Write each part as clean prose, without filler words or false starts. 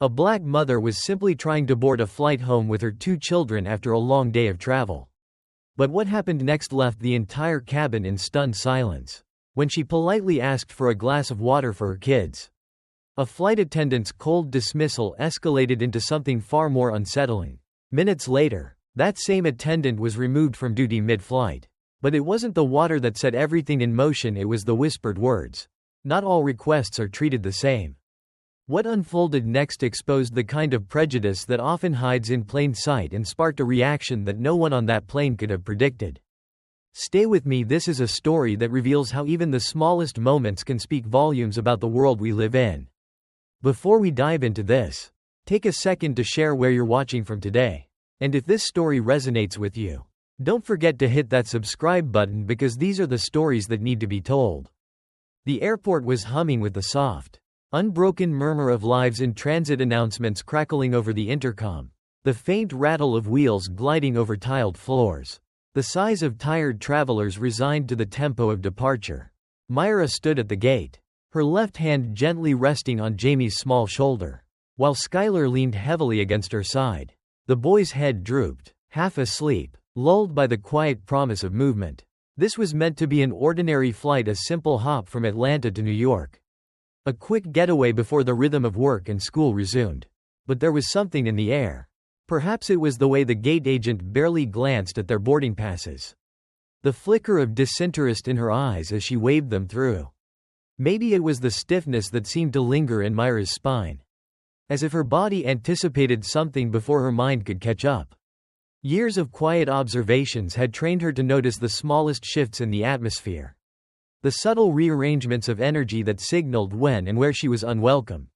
A black mother was simply trying to board a flight home with her 2 children after a long day of travel. But what happened next left the entire cabin in stunned silence. When she politely asked for a glass of water for her kids, a flight attendant's cold dismissal escalated into something far more unsettling. Minutes later, that same attendant was removed from duty mid-flight. But it wasn't the water that set everything in motion, it was the whispered words. Not all requests are treated the same. What unfolded next exposed the kind of prejudice that often hides in plain sight and sparked a reaction that no one on that plane could have predicted. Stay with me, this is a story that reveals how even the smallest moments can speak volumes about the world we live in. Before we dive into this, take a second to share where you're watching from today. And if this story resonates with you, don't forget to hit that subscribe button because these are the stories that need to be told. The airport was humming with the soft, unbroken murmur of lives in transit, announcements crackling over the intercom, the faint rattle of wheels gliding over tiled floors, the sighs of tired travelers resigned to the tempo of departure. Myra stood at the gate, her left hand gently resting on Jamie's small shoulder, while Skylar leaned heavily against her side. The boy's head drooped, half asleep, lulled by the quiet promise of movement. This was meant to be an ordinary flight, a simple hop from Atlanta to New York. A quick getaway before the rhythm of work and school resumed. But there was something in the air. Perhaps it was the way the gate agent barely glanced at their boarding passes. The flicker of disinterest in her eyes as she waved them through. Maybe it was the stiffness that seemed to linger in Myra's spine. As if her body anticipated something before her mind could catch up. Years of quiet observations had trained her to notice the smallest shifts in the atmosphere. The subtle rearrangements of energy that signaled when and where she was unwelcome.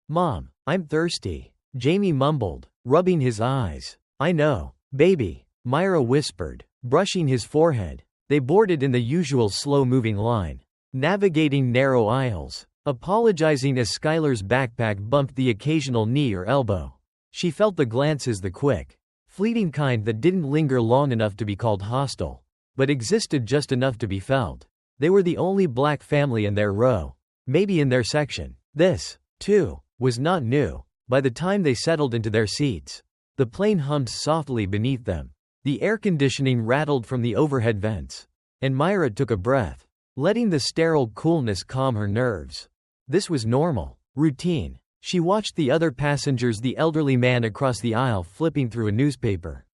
"Mom, I'm thirsty," Jamie mumbled, rubbing his eyes. "I know, baby," Myra whispered, brushing his forehead. They boarded in the usual slow-moving line, navigating narrow aisles, apologizing as Skylar's backpack bumped the occasional knee or elbow. She felt the glances, the quick, fleeting kind that didn't linger long enough to be called hostile, but existed just enough to be felt. They were the only black family in their row, maybe in their section. This, too, was not new. By the time they settled into their seats, the plane hummed softly beneath them. The air conditioning rattled from the overhead vents, and Myra took a breath, letting the sterile coolness calm her nerves. This was normal, routine. She watched the other passengers, the elderly man across the aisle flipping through a newspaper,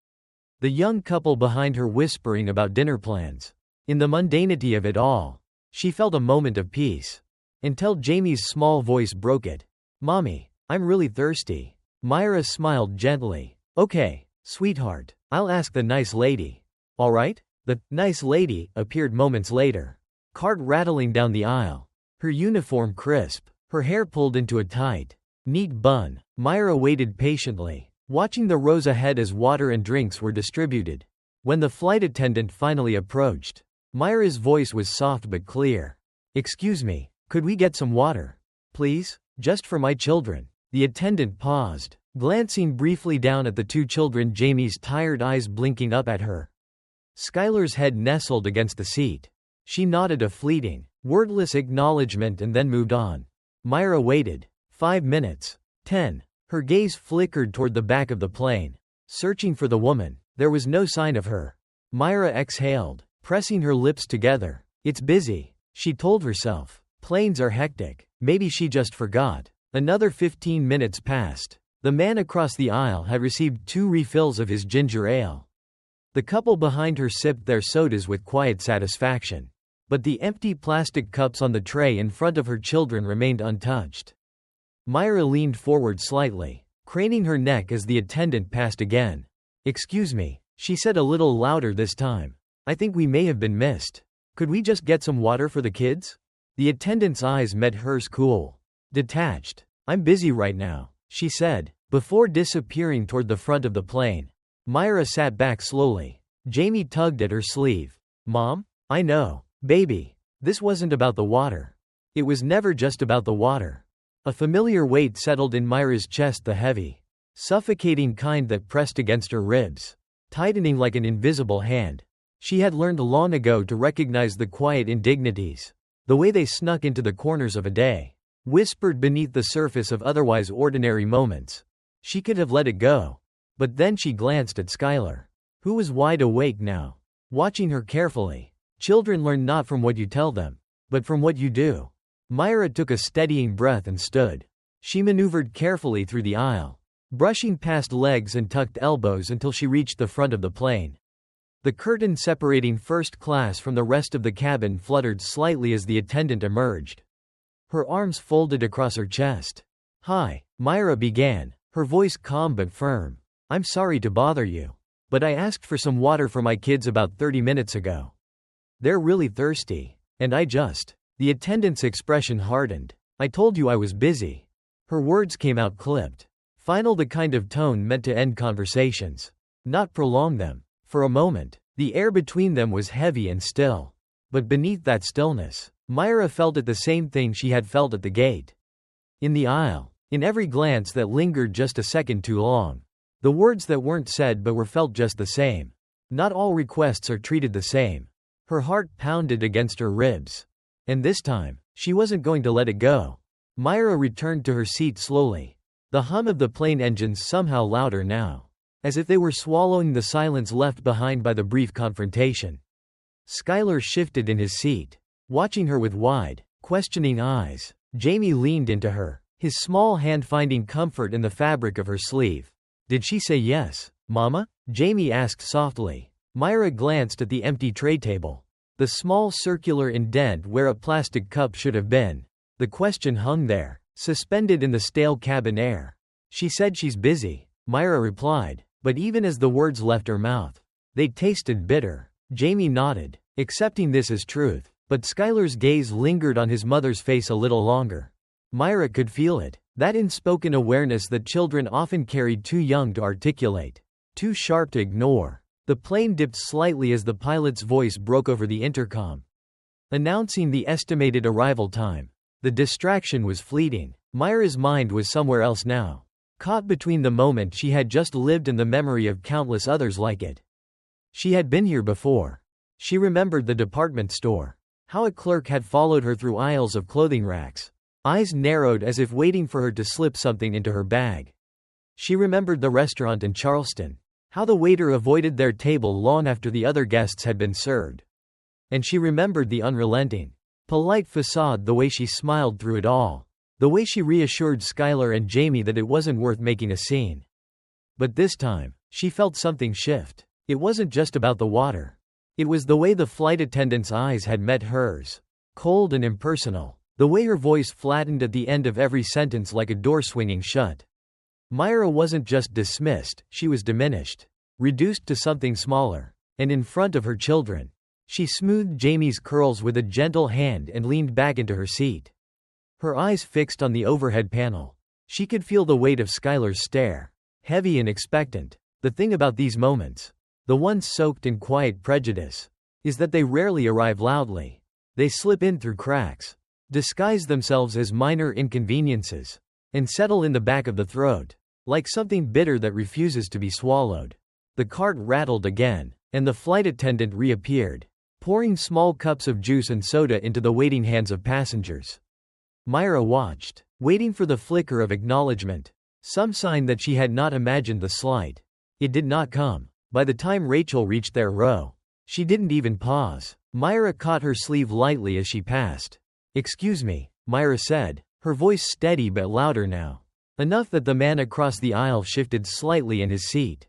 the young couple behind her whispering about dinner plans. In the mundanity of it all, she felt a moment of peace. Until Jamie's small voice broke it. "Mommy, I'm really thirsty." Myra smiled gently. "Okay, sweetheart, I'll ask the nice lady." "All right." The nice lady appeared moments later, cart rattling down the aisle, her uniform crisp, her hair pulled into a tight, neat bun. Myra waited patiently, watching the rows ahead as water and drinks were distributed. When the flight attendant finally approached, Myra's voice was soft but clear. "Excuse me, could we get some water? Please? Just for my children." The attendant paused, glancing briefly down at the 2 children, Jamie's tired eyes blinking up at her. Skylar's head nestled against the seat. She nodded a fleeting, wordless acknowledgement and then moved on. Myra waited. 5 minutes. 10. Her gaze flickered toward the back of the plane, searching for the woman. There was no sign of her. Myra exhaled, pressing her lips together. "It's busy," she told herself. "Planes are hectic. Maybe she just forgot." Another 15 minutes passed. The man across the aisle had received 2 refills of his ginger ale. The couple behind her sipped their sodas with quiet satisfaction. But the empty plastic cups on the tray in front of her children remained untouched. Myra leaned forward slightly, craning her neck as the attendant passed again. "Excuse me," she said a little louder this time. "I think we may have been missed. Could we just get some water for the kids?" The attendant's eyes met hers, cool, detached. "I'm busy right now," she said, before disappearing toward the front of the plane. Myra sat back slowly. Jamie tugged at her sleeve. "Mom? I know, baby. This wasn't about the water. It was never just about the water." A familiar weight settled in Myra's chest, the heavy, suffocating kind that pressed against her ribs, tightening like an invisible hand. She had learned long ago to recognize the quiet indignities, the way they snuck into the corners of a day. whispered beneath the surface of otherwise ordinary moments. She could have let it go. But then she glanced at Skylar, who was wide awake now, watching her carefully. Children learn not from what you tell them, but from what you do. Myra took a steadying breath and stood. She maneuvered carefully through the aisle, brushing past legs and tucked elbows until she reached the front of the plane. The curtain separating first class from the rest of the cabin fluttered slightly as the attendant emerged. Her arms folded across her chest. "Hi," Myra began, her voice calm but firm. "I'm sorry to bother you, but I asked for some water for my kids about 30 minutes ago. They're really thirsty, and The attendant's expression hardened. "I told you I was busy." Her words came out clipped. Final, the kind of tone meant to end conversations, not prolong them. For a moment, the air between them was heavy and still. But beneath that stillness, Myra felt the same thing she had felt at the gate. In the aisle, in every glance that lingered just a second too long. The words that weren't said but were felt just the same. Not all requests are treated the same. Her heart pounded against her ribs. And this time, she wasn't going to let it go. Myra returned to her seat slowly. The hum of the plane engines somehow louder now, as if they were swallowing the silence left behind by the brief confrontation. Skylar shifted in his seat, watching her with wide, questioning eyes. Jamie leaned into her, his small hand finding comfort in the fabric of her sleeve. "Did she say yes, Mama?" Jamie asked softly. Myra glanced at the empty tray table, the small circular indent where a plastic cup should have been. The question hung there, suspended in the stale cabin air. "She said she's busy," Myra replied, but even as the words left her mouth, they tasted bitter. Jamie nodded, accepting this as truth, but Skylar's gaze lingered on his mother's face a little longer. Myra could feel it, that unspoken awareness that children often carried too young to articulate, too sharp to ignore. The plane dipped slightly as the pilot's voice broke over the intercom, announcing the estimated arrival time. The distraction was fleeting. Myra's mind was somewhere else now, caught between the moment she had just lived and the memory of countless others like it. She had been here before. She remembered the department store, how a clerk had followed her through aisles of clothing racks, eyes narrowed as if waiting for her to slip something into her bag. She remembered the restaurant in Charleston, how the waiter avoided their table long after the other guests had been served. And she remembered the unrelenting, polite facade, the way she smiled through it all, the way she reassured Skylar and Jamie that it wasn't worth making a scene. But this time, she felt something shift. It wasn't just about the water. It was the way the flight attendant's eyes had met hers, cold and impersonal, the way her voice flattened at the end of every sentence like a door swinging shut. Myra wasn't just dismissed, she was diminished, reduced to something smaller, and in front of her children. She smoothed Jamie's curls with a gentle hand and leaned back into her seat. Her eyes fixed on the overhead panel. She could feel the weight of Skylar's stare, heavy and expectant. The thing about these moments, the ones soaked in quiet prejudice, is that they rarely arrive loudly. They slip in through cracks, disguise themselves as minor inconveniences, and settle in the back of the throat, like something bitter that refuses to be swallowed. The cart rattled again, and the flight attendant reappeared, pouring small cups of juice and soda into the waiting hands of passengers. Myra watched, waiting for the flicker of acknowledgement, some sign that she had not imagined the slight. It did not come. By the time Rachel reached their row, she didn't even pause. Myra caught her sleeve lightly as she passed. "Excuse me," Myra said, her voice steady but louder now, enough that the man across the aisle shifted slightly in his seat.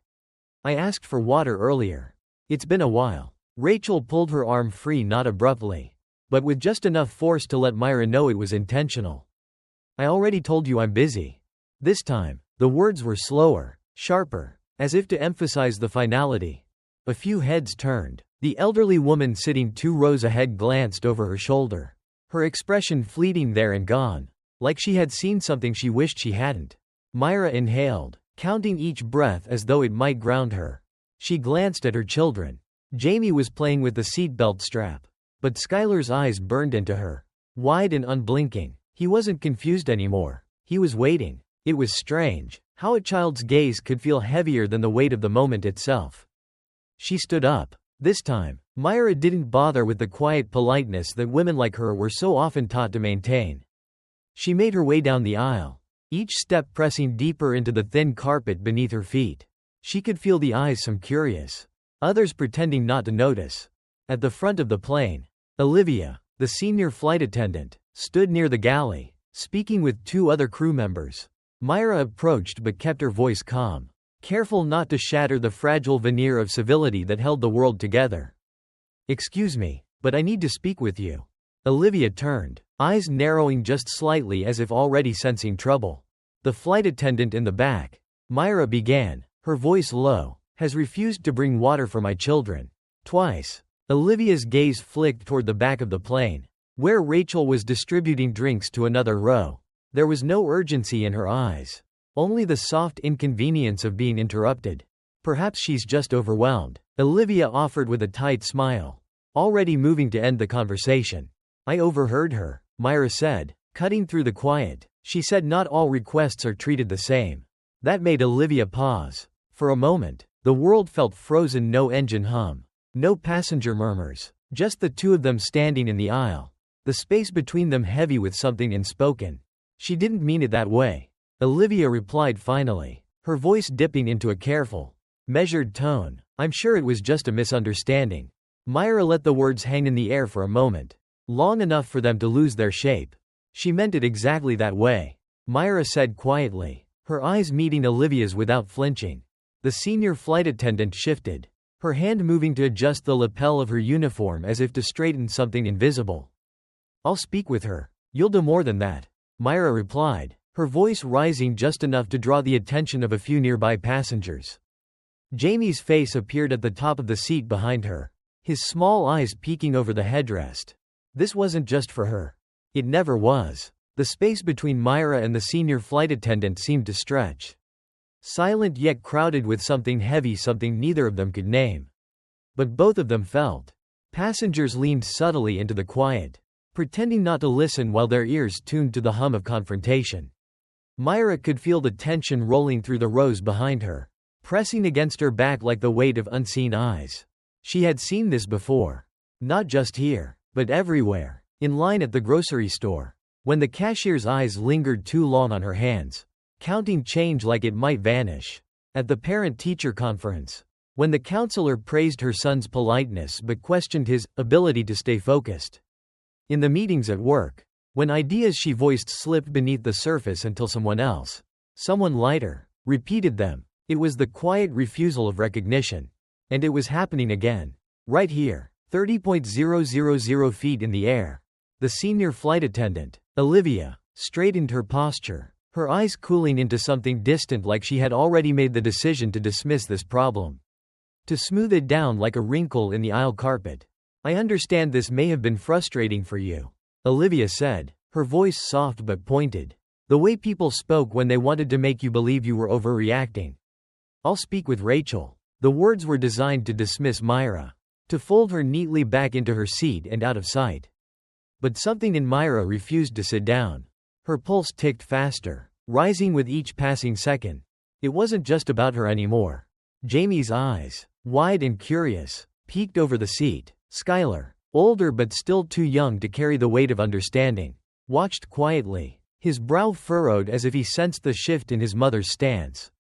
"I asked for water earlier. It's been a while." Rachel pulled her arm free, not abruptly, but with just enough force to let Myra know it was intentional. "I already told you I'm busy." This time, the words were slower, sharper, as if to emphasize the finality. A few heads turned. The elderly woman sitting 2 rows ahead glanced over her shoulder, her expression fleeting there and gone, like she had seen something she wished she hadn't. Myra inhaled, counting each breath as though it might ground her. She glanced at her children. Jamie was playing with the seatbelt strap, but Skylar's eyes burned into her, wide and unblinking. He wasn't confused anymore. He was waiting. It was strange, how a child's gaze could feel heavier than the weight of the moment itself. She stood up. This time, Myra didn't bother with the quiet politeness that women like her were so often taught to maintain. She made her way down the aisle, each step pressing deeper into the thin carpet beneath her feet. She could feel the eyes, some curious, others pretending not to notice. At the front of the plane, Olivia, the senior flight attendant, stood near the galley, speaking with 2 other crew members. Myra approached but kept her voice calm, careful not to shatter the fragile veneer of civility that held the world together. "Excuse me, but I need to speak with you." Olivia turned, eyes narrowing just slightly as if already sensing trouble. "The flight attendant in the back," Myra began, her voice low, "has refused to bring water for my children. Twice." Olivia's gaze flicked toward the back of the plane, where Rachel was distributing drinks to another row. There was no urgency in her eyes, only the soft inconvenience of being interrupted. "Perhaps she's just overwhelmed," Olivia offered with a tight smile, already moving to end the conversation. "I overheard her," Myra said, cutting through the quiet. "She said not all requests are treated the same." That made Olivia pause. For a moment, the world felt frozen. No engine hum, no passenger murmurs, just the 2 of them standing in the aisle, the space between them heavy with something unspoken. "She didn't mean it that way," Olivia replied finally, her voice dipping into a careful, measured tone. "I'm sure it was just a misunderstanding." Myra let the words hang in the air for a moment, long enough for them to lose their shape. "She meant it exactly that way," Myra said quietly, her eyes meeting Olivia's without flinching. The senior flight attendant shifted, her hand moving to adjust the lapel of her uniform as if to straighten something invisible. "I'll speak with her." "You'll do more than that," Myra replied, her voice rising just enough to draw the attention of a few nearby passengers. Jamie's face appeared at the top of the seat behind her, his small eyes peeking over the headrest. This wasn't just for her. It never was. The space between Myra and the senior flight attendant seemed to stretch, silent yet crowded with something heavy, something neither of them could name. But both of them felt. Passengers leaned subtly into the quiet, pretending not to listen while their ears tuned to the hum of confrontation. Myra could feel the tension rolling through the rows behind her, pressing against her back like the weight of unseen eyes. She had seen this before. Not just here, but everywhere. In line at the grocery store, when the cashier's eyes lingered too long on her hands, counting change like it might vanish. At the parent-teacher conference, when the counselor praised her son's politeness but questioned his ability to stay focused. In the meetings at work, when ideas she voiced slipped beneath the surface until someone else, someone lighter, repeated them. It was the quiet refusal of recognition. And it was happening again. Right here, 30,000 feet in the air. The senior flight attendant, Olivia, straightened her posture, her eyes cooling into something distant, like she had already made the decision to dismiss this problem, to smooth it down like a wrinkle in the aisle carpet. "I understand this may have been frustrating for you," Olivia said, her voice soft but pointed. "The way people spoke when they wanted to make you believe you were overreacting. I'll speak with Rachel." The words were designed to dismiss Myra, to fold her neatly back into her seat and out of sight. But something in Myra refused to sit down. Her pulse ticked faster, rising with each passing second. It wasn't just about her anymore. Jamie's eyes, wide and curious, peeked over the seat. Skylar, older but still too young to carry the weight of understanding, watched quietly, his brow furrowed as if he sensed the shift in his mother's stance.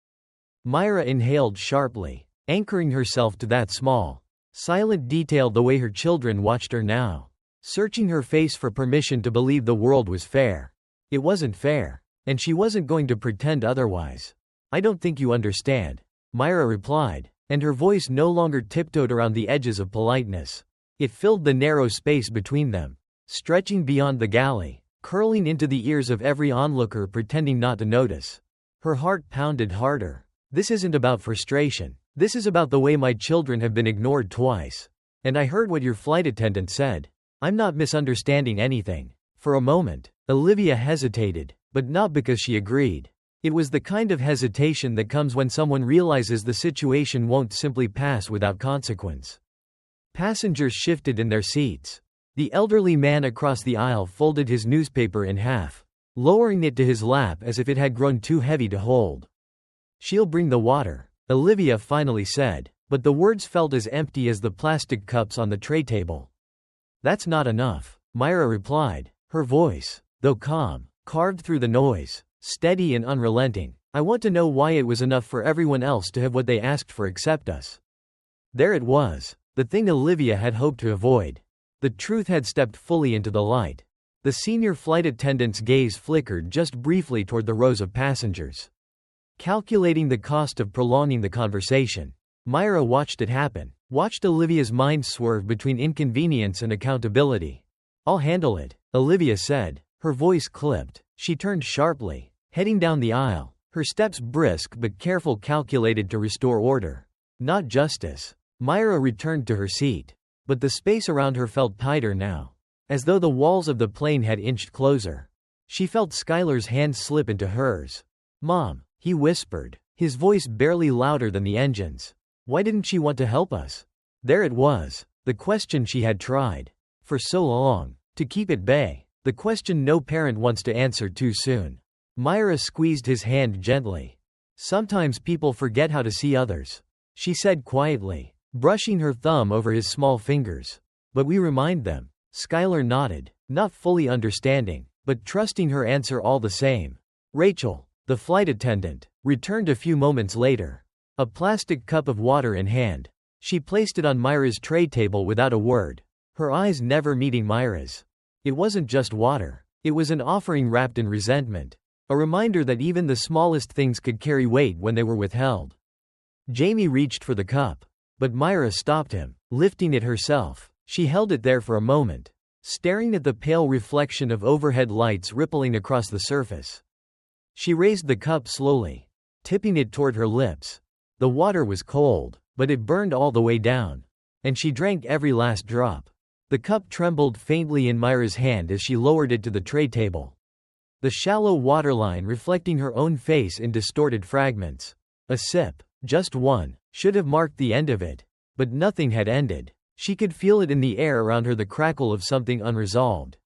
Myra inhaled sharply, anchoring herself to that small, silent detail, the way her children watched her now, searching her face for permission to believe the world was fair. It wasn't fair, and she wasn't going to pretend otherwise. "I don't think you understand," Myra replied, and her voice no longer tiptoed around the edges of politeness. It filled the narrow space between them, stretching beyond the galley, curling into the ears of every onlooker pretending not to notice. Her heart pounded harder. "This isn't about frustration. This is about the way my children have been ignored twice. And I heard what your flight attendant said. I'm not misunderstanding anything." For a moment, Olivia hesitated, but not because she agreed. It was the kind of hesitation that comes when someone realizes the situation won't simply pass without consequence. Passengers shifted in their seats. The elderly man across the aisle folded his newspaper in half, lowering it to his lap as if it had grown too heavy to hold. "She'll bring the water," Olivia finally said, but the words felt as empty as the plastic cups on the tray table. "That's not enough," Myra replied, her voice, though calm, carved through the noise, steady and unrelenting. I want to know why it was enough for everyone else to have what they asked for except us. There it was, the thing Olivia had hoped to avoid. The truth had stepped fully into the light. The senior flight attendant's gaze flickered just briefly toward the rows of passengers. Calculating the cost of prolonging the conversation, Myra watched it happen, watched Olivia's mind swerve between inconvenience and accountability. "I'll handle it," Olivia said, her voice clipped. She turned sharply, heading down the aisle, her steps brisk but careful, calculated to restore order, not justice. Myra returned to her seat, but the space around her felt tighter now, as though the walls of the plane had inched closer. She felt Skylar's hand slip into hers. "Mom," he whispered, his voice barely louder than the engine's. Why didn't she want to help us? There it was, the question she had tried, for so long, to keep at bay, the question no parent wants to answer too soon. Myra squeezed his hand gently. "Sometimes people forget how to see others," she said quietly, brushing her thumb over his small fingers. "But we remind them." Skylar nodded, not fully understanding, but trusting her answer all the same. Rachel, the flight attendant, returned a few moments later, a plastic cup of water in hand. She placed it on Myra's tray table without a word, her eyes never meeting Myra's. It wasn't just water, it was an offering wrapped in resentment, a reminder that even the smallest things could carry weight when they were withheld. Jamie reached for the cup, but Myra stopped him, lifting it herself. She held it there for a moment, staring at the pale reflection of overhead lights rippling across the surface. She raised the cup slowly, tipping it toward her lips. The water was cold, but it burned all the way down, and she drank every last drop. The cup trembled faintly in Myra's hand as she lowered it to the tray table, the shallow waterline reflecting her own face in distorted fragments. A sip, just one, should have marked the end of it, but nothing had ended. She could feel it in the air around her, the crackle of something unresolved.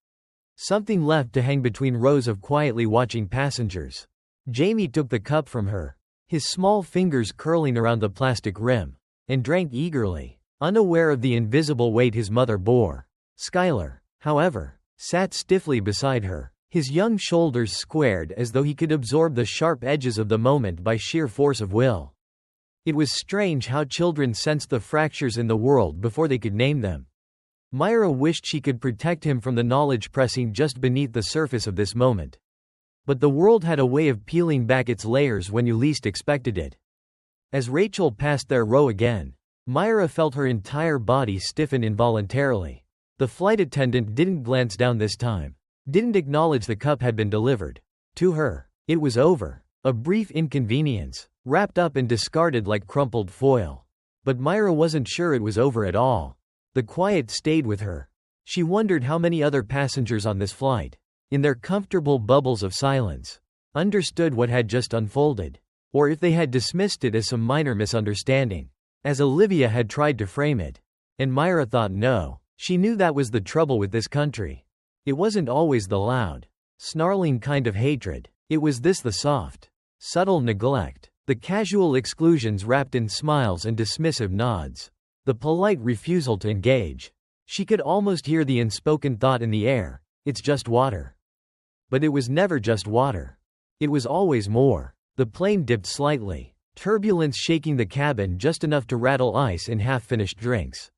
Something left to hang between rows of quietly watching passengers. Jamie took the cup from her, his small fingers curling around the plastic rim, and drank eagerly, unaware of the invisible weight his mother bore. Skylar, however, sat stiffly beside her, his young shoulders squared as though he could absorb the sharp edges of the moment by sheer force of will. It was strange how children sensed the fractures in the world before they could name them. Myra wished she could protect him from the knowledge pressing just beneath the surface of this moment. But the world had a way of peeling back its layers when you least expected it. As Rachel passed their row again, Myra felt her entire body stiffen involuntarily. The flight attendant didn't glance down this time, didn't acknowledge the cup had been delivered. To her, it was over, a brief inconvenience, wrapped up and discarded like crumpled foil. But Myra wasn't sure it was over at all. The quiet stayed with her. She wondered how many other passengers on this flight, in their comfortable bubbles of silence, understood what had just unfolded, or if they had dismissed it as some minor misunderstanding, as Olivia had tried to frame it. And Myra thought no. She knew that was the trouble with this country. It wasn't always the loud, snarling kind of hatred. It was this, the soft, subtle neglect, the casual exclusions wrapped in smiles and dismissive nods, the polite refusal to engage. She could almost hear the unspoken thought in the air, "It's just water." But it was never just water. It was always more. The plane dipped slightly, turbulence shaking the cabin just enough to rattle ice in half-finished drinks.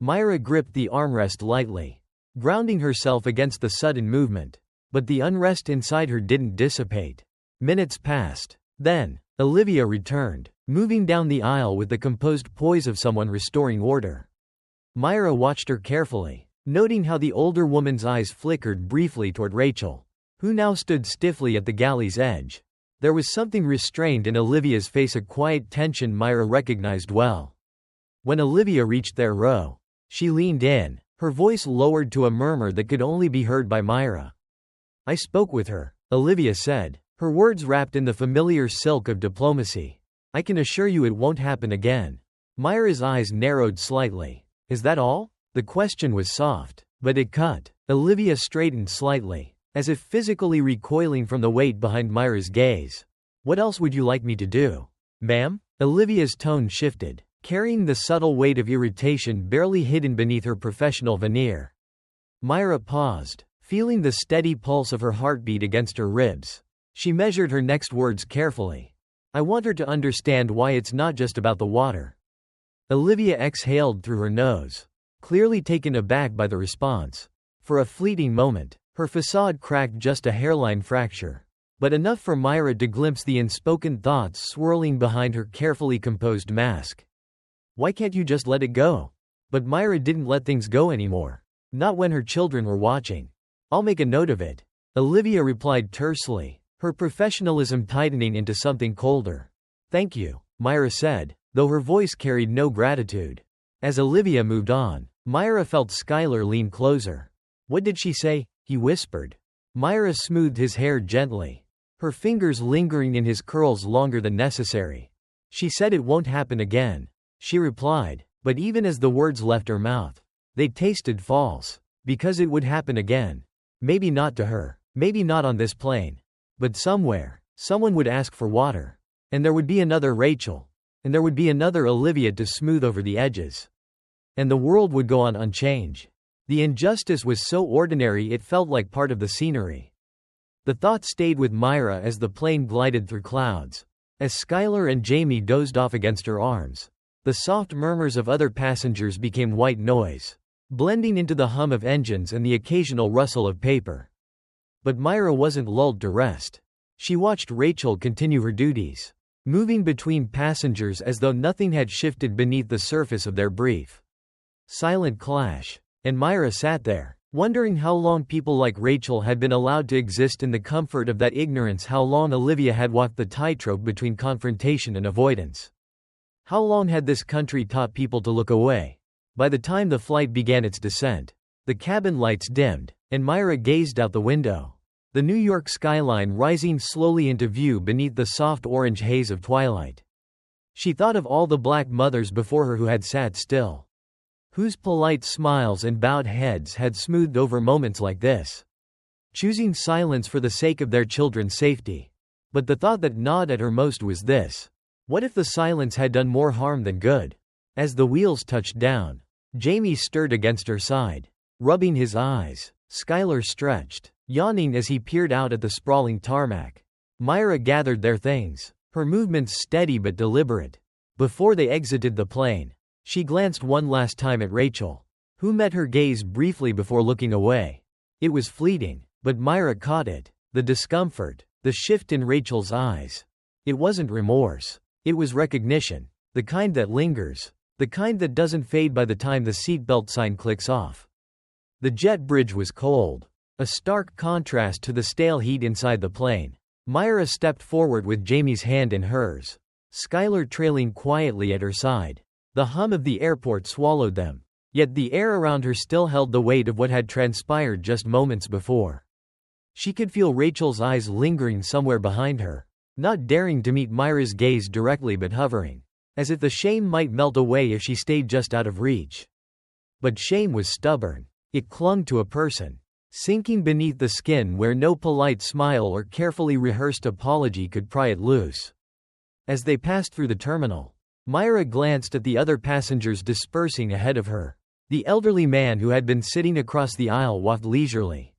Myra gripped the armrest lightly, grounding herself against the sudden movement. But the unrest inside her didn't dissipate. Minutes passed. Then, Olivia returned, moving down the aisle with the composed poise of someone restoring order. Myra watched her carefully, noting how the older woman's eyes flickered briefly toward Rachel, who now stood stiffly at the galley's edge. There was something restrained in Olivia's face, a quiet tension Myra recognized well. When Olivia reached their row, she leaned in, her voice lowered to a murmur that could only be heard by Myra. "I spoke with her," Olivia said, her words wrapped in the familiar silk of diplomacy. "I can assure you it won't happen again." Myra's eyes narrowed slightly. "Is that all?" The question was soft, but it cut. Olivia straightened slightly, as if physically recoiling from the weight behind Myra's gaze. "What else would you like me to do, ma'am?" Olivia's tone shifted, carrying the subtle weight of irritation barely hidden beneath her professional veneer. Myra paused, feeling the steady pulse of her heartbeat against her ribs. She measured her next words carefully. I want her to understand why it's not just about the water. Olivia exhaled through her nose, clearly taken aback by the response. For a fleeting moment, her facade cracked just a hairline fracture, but enough for Myra to glimpse the unspoken thoughts swirling behind her carefully composed mask. Why can't you just let it go? But Myra didn't let things go anymore. Not when her children were watching. I'll make a note of it, Olivia replied tersely, her professionalism tightening into something colder. Thank you, Myra said, though her voice carried no gratitude. As Olivia moved on, Myra felt Skylar lean closer. What did she say? He whispered. Myra smoothed his hair gently, her fingers lingering in his curls longer than necessary. She said it won't happen again, she replied, but even as the words left her mouth, they tasted false. Because it would happen again. Maybe not to her, maybe not on this plane. But somewhere, someone would ask for water. And there would be another Rachel. And there would be another Olivia to smooth over the edges. And the world would go on unchanged. The injustice was so ordinary it felt like part of the scenery. The thought stayed with Myra as the plane glided through clouds. As Skylar and Jamie dozed off against her arms, the soft murmurs of other passengers became white noise, blending into the hum of engines and the occasional rustle of paper. But Myra wasn't lulled to rest. She watched Rachel continue her duties, moving between passengers as though nothing had shifted beneath the surface of their brief, silent clash. And Myra sat there, wondering how long people like Rachel had been allowed to exist in the comfort of that ignorance, how long Olivia had walked the tightrope between confrontation and avoidance. How long had this country taught people to look away? By the time the flight began its descent, the cabin lights dimmed, and Myra gazed out the window, the New York skyline rising slowly into view beneath the soft orange haze of twilight. She thought of all the black mothers before her who had sat still, whose polite smiles and bowed heads had smoothed over moments like this, choosing silence for the sake of their children's safety. But the thought that gnawed at her most was this: what if the silence had done more harm than good? As the wheels touched down, Jamie stirred against her side, rubbing his eyes. Skylar stretched, yawning as he peered out at the sprawling tarmac. Myra gathered their things, her movements steady but deliberate. Before they exited the plane, she glanced one last time at Rachel, who met her gaze briefly before looking away. It was fleeting, but Myra caught it, the discomfort, the shift in Rachel's eyes. It wasn't remorse. It was recognition, the kind that lingers, the kind that doesn't fade by the time the seatbelt sign clicks off. The jet bridge was cold, a stark contrast to the stale heat inside the plane. Myra stepped forward with Jamie's hand in hers, Skylar trailing quietly at her side. The hum of the airport swallowed them, yet the air around her still held the weight of what had transpired just moments before. She could feel Rachel's eyes lingering somewhere behind her, not daring to meet Myra's gaze directly but hovering, as if the shame might melt away if she stayed just out of reach. But shame was stubborn. It clung to a person, sinking beneath the skin where no polite smile or carefully rehearsed apology could pry it loose. As they passed through the terminal, Myra glanced at the other passengers dispersing ahead of her. The elderly man who had been sitting across the aisle walked leisurely,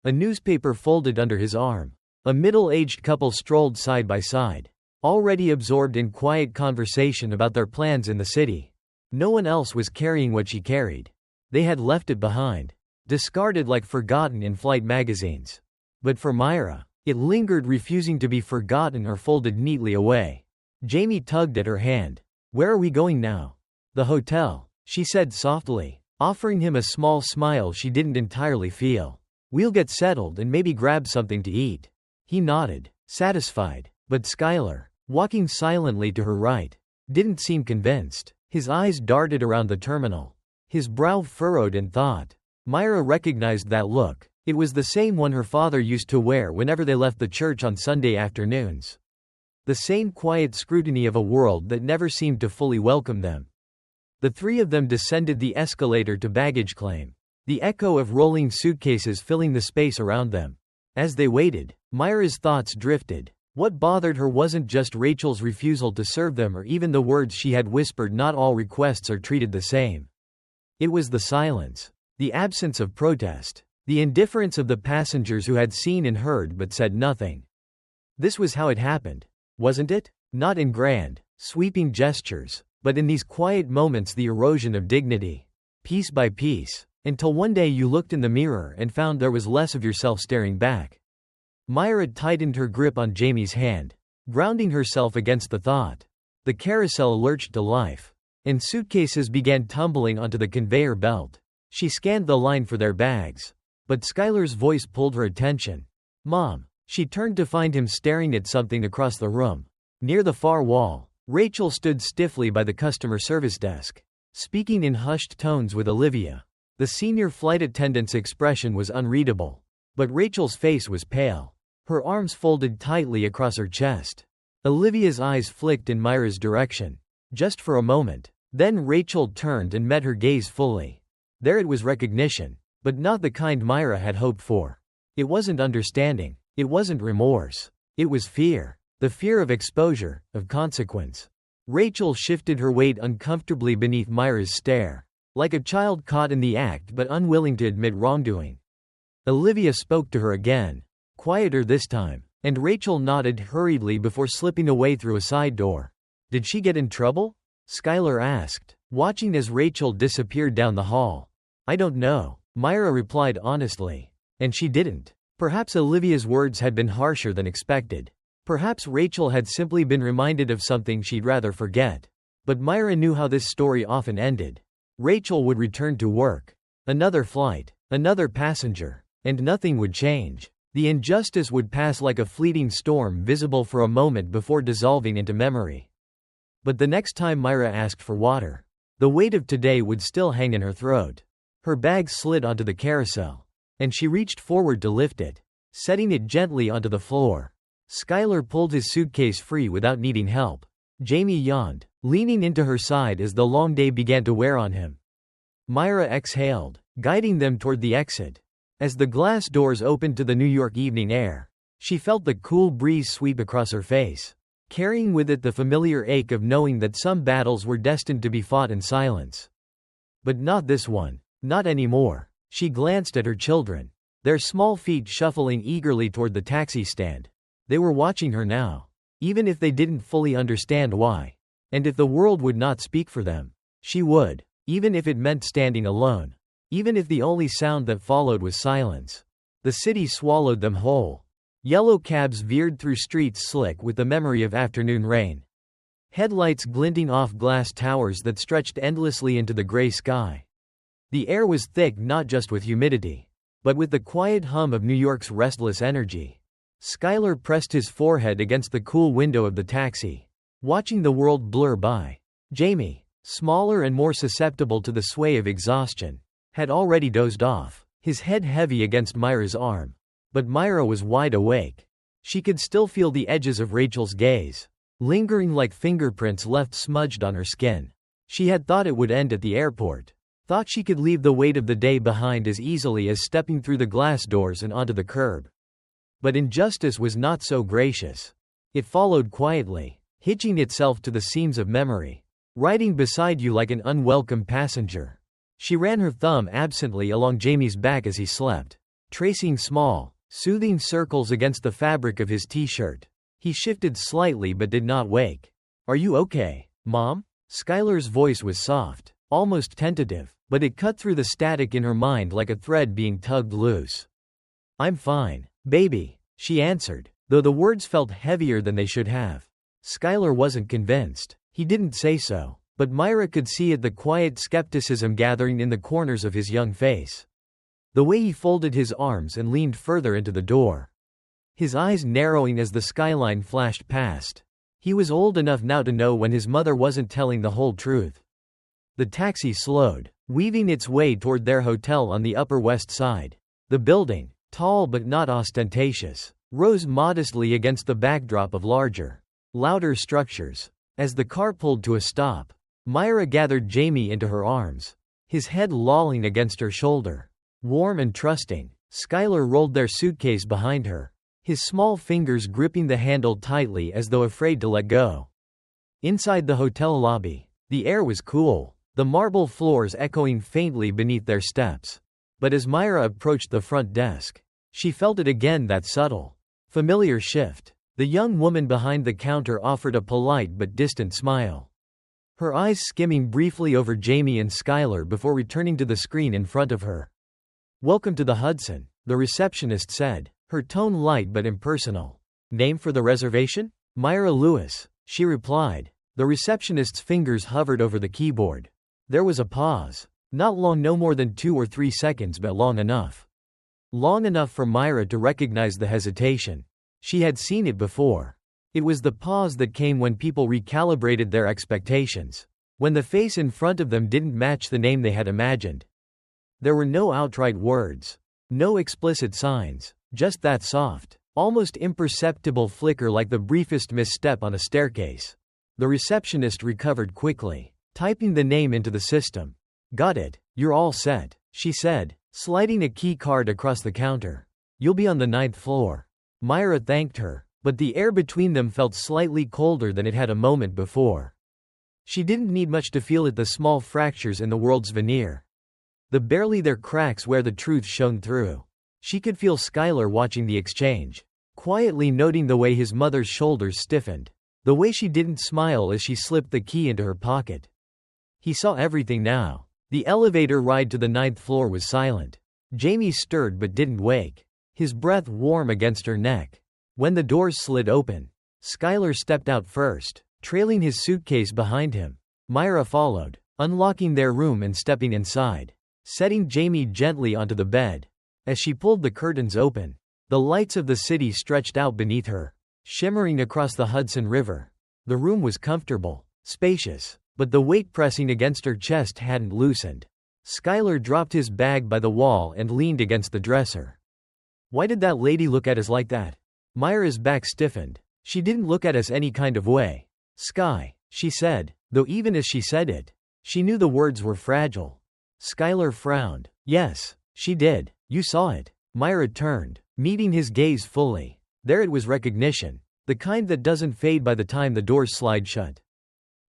a newspaper folded under his arm. A middle-aged couple strolled side by side, already absorbed in quiet conversation about their plans in the city. No one else was carrying what she carried. They had left it behind, discarded like forgotten in-flight magazines. But for Myra, it lingered, refusing to be forgotten or folded neatly away. Jamie tugged at her hand. Where are we going now? The hotel, she said softly, offering him a small smile she didn't entirely feel. We'll get settled and maybe grab something to eat. He nodded, satisfied, but Skylar, walking silently to her right, didn't seem convinced. His eyes darted around the terminal, his brow furrowed in thought. Myra recognized that look. It was the same one her father used to wear whenever they left the church on Sunday afternoons. The same quiet scrutiny of a world that never seemed to fully welcome them. The three of them descended the escalator to baggage claim, the echo of rolling suitcases filling the space around them. As they waited, Myra's thoughts drifted. What bothered her wasn't just Rachel's refusal to serve them or even the words she had whispered, "Not all requests are treated the same." It was the silence, the absence of protest, The indifference of the passengers who had seen and heard but said nothing. This was how it happened, wasn't it? Not in grand, sweeping gestures, but in these quiet moments, the erosion of dignity. Piece by piece, until one day you looked in the mirror and found there was less of yourself staring back. Myra tightened her grip on Jamie's hand, grounding herself against the thought. The carousel lurched to life, and suitcases began tumbling onto the conveyor belt. She scanned the line for their bags, but Skylar's voice pulled her attention. "Mom." She turned to find him staring at something across the room. Near the far wall, Rachel stood stiffly by the customer service desk, speaking in hushed tones with Olivia. The senior flight attendant's expression was unreadable, but Rachel's face was pale, her arms folded tightly across her chest. Olivia's eyes flicked in Myra's direction, just for a moment. Then Rachel turned and met her gaze fully. There it was, recognition, but not the kind Myra had hoped for. It wasn't understanding, it wasn't remorse. It was fear. The fear of exposure, of consequence. Rachel shifted her weight uncomfortably beneath Myra's stare, like a child caught in the act but unwilling to admit wrongdoing. Olivia spoke to her again, quieter this time, and Rachel nodded hurriedly before slipping away through a side door. "Did she get in trouble?" Skylar asked, watching as Rachel disappeared down the hall. "I don't know," Myra replied honestly. And she didn't. Perhaps Olivia's words had been harsher than expected. Perhaps Rachel had simply been reminded of something she'd rather forget. But Myra knew how this story often ended. Rachel would return to work. Another flight, another passenger, and nothing would change. The injustice would pass like a fleeting storm, visible for a moment before dissolving into memory. But the next time Myra asked for water, the weight of today would still hang in her throat. Her bag slid onto the carousel, and she reached forward to lift it, setting it gently onto the floor. Skylar pulled his suitcase free without needing help. Jamie yawned, leaning into her side as the long day began to wear on him. Myra exhaled, guiding them toward the exit. As the glass doors opened to the New York evening air, she felt the cool breeze sweep across her face, carrying with it the familiar ache of knowing that some battles were destined to be fought in silence. But not this one, not anymore. She glanced at her children, their small feet shuffling eagerly toward the taxi stand. They were watching her now, even if they didn't fully understand why. And if the world would not speak for them, she would, even if it meant standing alone. Even if the only sound that followed was silence. The city swallowed them whole. Yellow cabs veered through streets slick with the memory of afternoon rain. Headlights glinting off glass towers that stretched endlessly into the gray sky. The air was thick not just with humidity, but with the quiet hum of New York's restless energy. Skylar pressed his forehead against the cool window of the taxi, watching the world blur by. Jamie, smaller and more susceptible to the sway of exhaustion, had already dozed off, his head heavy against Myra's arm. But Myra was wide awake. She could still feel the edges of Rachel's gaze, lingering like fingerprints left smudged on her skin. She had thought it would end at the airport, thought she could leave the weight of the day behind as easily as stepping through the glass doors and onto the curb. But injustice was not so gracious. It followed quietly, hitching itself to the seams of memory, riding beside you like an unwelcome passenger. She ran her thumb absently along Jamie's back as he slept, tracing small, soothing circles against the fabric of his t-shirt. He shifted slightly but did not wake. "Are you okay, Mom?" Skylar's voice was soft, almost tentative, but it cut through the static in her mind like a thread being tugged loose. "I'm fine, baby," she answered, though the words felt heavier than they should have. Skylar wasn't convinced. He didn't say so, but Myra could see it, the quiet skepticism gathering in the corners of his young face. The way he folded his arms and leaned further into the door. His eyes narrowing as the skyline flashed past. He was old enough now to know when his mother wasn't telling the whole truth. The taxi slowed, weaving its way toward their hotel on the Upper West Side. The building, tall but not ostentatious, rose modestly against the backdrop of larger, louder structures. As the car pulled to a stop, Myra gathered Jamie into her arms, his head lolling against her shoulder. Warm and trusting, Skylar rolled their suitcase behind her, his small fingers gripping the handle tightly as though afraid to let go. Inside the hotel lobby, the air was cool, the marble floors echoing faintly beneath their steps. But as Myra approached the front desk, she felt it again, that subtle, familiar shift. The young woman behind the counter offered a polite but distant smile, her eyes skimming briefly over Jamie and Skylar before returning to the screen in front of her. "Welcome to the Hudson," the receptionist said, her tone light but impersonal. "Name for the reservation?" "Myra Lewis," she replied. The receptionist's fingers hovered over the keyboard. There was a pause. Not long, no more than 2 or 3 seconds, but long enough. Long enough for Myra to recognize the hesitation. She had seen it before. It was the pause that came when people recalibrated their expectations, when the face in front of them didn't match the name they had imagined. There were no outright words, no explicit signs, just that soft, almost imperceptible flicker, like the briefest misstep on a staircase. The receptionist recovered quickly, typing the name into the system. "Got it, you're all set," she said, sliding a key card across the counter. "You'll be on the 9th floor." Myra thanked her, but the air between them felt slightly colder than it had a moment before. She didn't need much to feel it, the small fractures in the world's veneer, the barely there cracks where the truth shone through. She could feel Skylar watching the exchange, quietly noting the way his mother's shoulders stiffened, the way she didn't smile as she slipped the key into her pocket. He saw everything now. The elevator ride to the 9th floor was silent. Jamie stirred but didn't wake, his breath warm against her neck. When the doors slid open, Skylar stepped out first, trailing his suitcase behind him. Myra followed, unlocking their room and stepping inside, setting Jamie gently onto the bed. As she pulled the curtains open, the lights of the city stretched out beneath her, shimmering across the Hudson River. The room was comfortable, spacious, but the weight pressing against her chest hadn't loosened. Skylar dropped his bag by the wall and leaned against the dresser. "Why did that lady look at us like that?" Myra's back stiffened. "She didn't look at us any kind of way, Sky," she said, though even as she said it, she knew the words were fragile. Skylar frowned. "Yes, she did. You saw it." Myra turned, meeting his gaze fully. There it was, recognition, the kind that doesn't fade by the time the doors slide shut.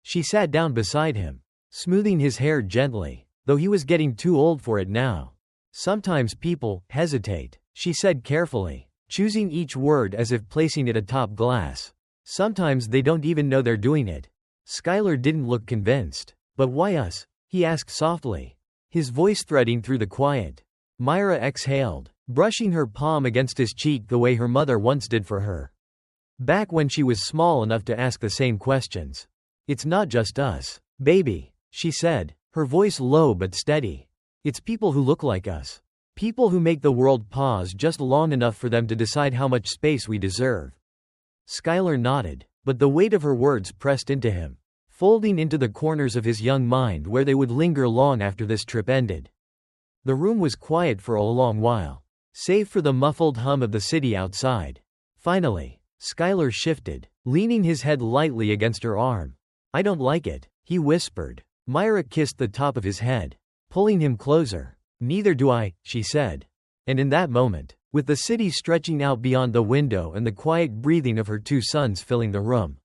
She sat down beside him, smoothing his hair gently, though he was getting too old for it now. "Sometimes people hesitate," she said carefully, choosing each word as if placing it atop glass. "Sometimes they don't even know they're doing it." Skylar didn't look convinced. "But why us?" he asked softly, his voice threading through the quiet. Myra exhaled, brushing her palm against his cheek the way her mother once did for her, back when she was small enough to ask the same questions. "It's not just us, baby," she said, her voice low but steady. "It's people who look like us. People who make the world pause just long enough for them to decide how much space we deserve." Skylar nodded, but the weight of her words pressed into him, folding into the corners of his young mind where they would linger long after this trip ended. The room was quiet for a long while, save for the muffled hum of the city outside. Finally, Skylar shifted, leaning his head lightly against her arm. "I don't like it," he whispered. Myra kissed the top of his head, pulling him closer. "Neither do I," she said. And in that moment, with the city stretching out beyond the window and the quiet breathing of her 2 sons filling the room,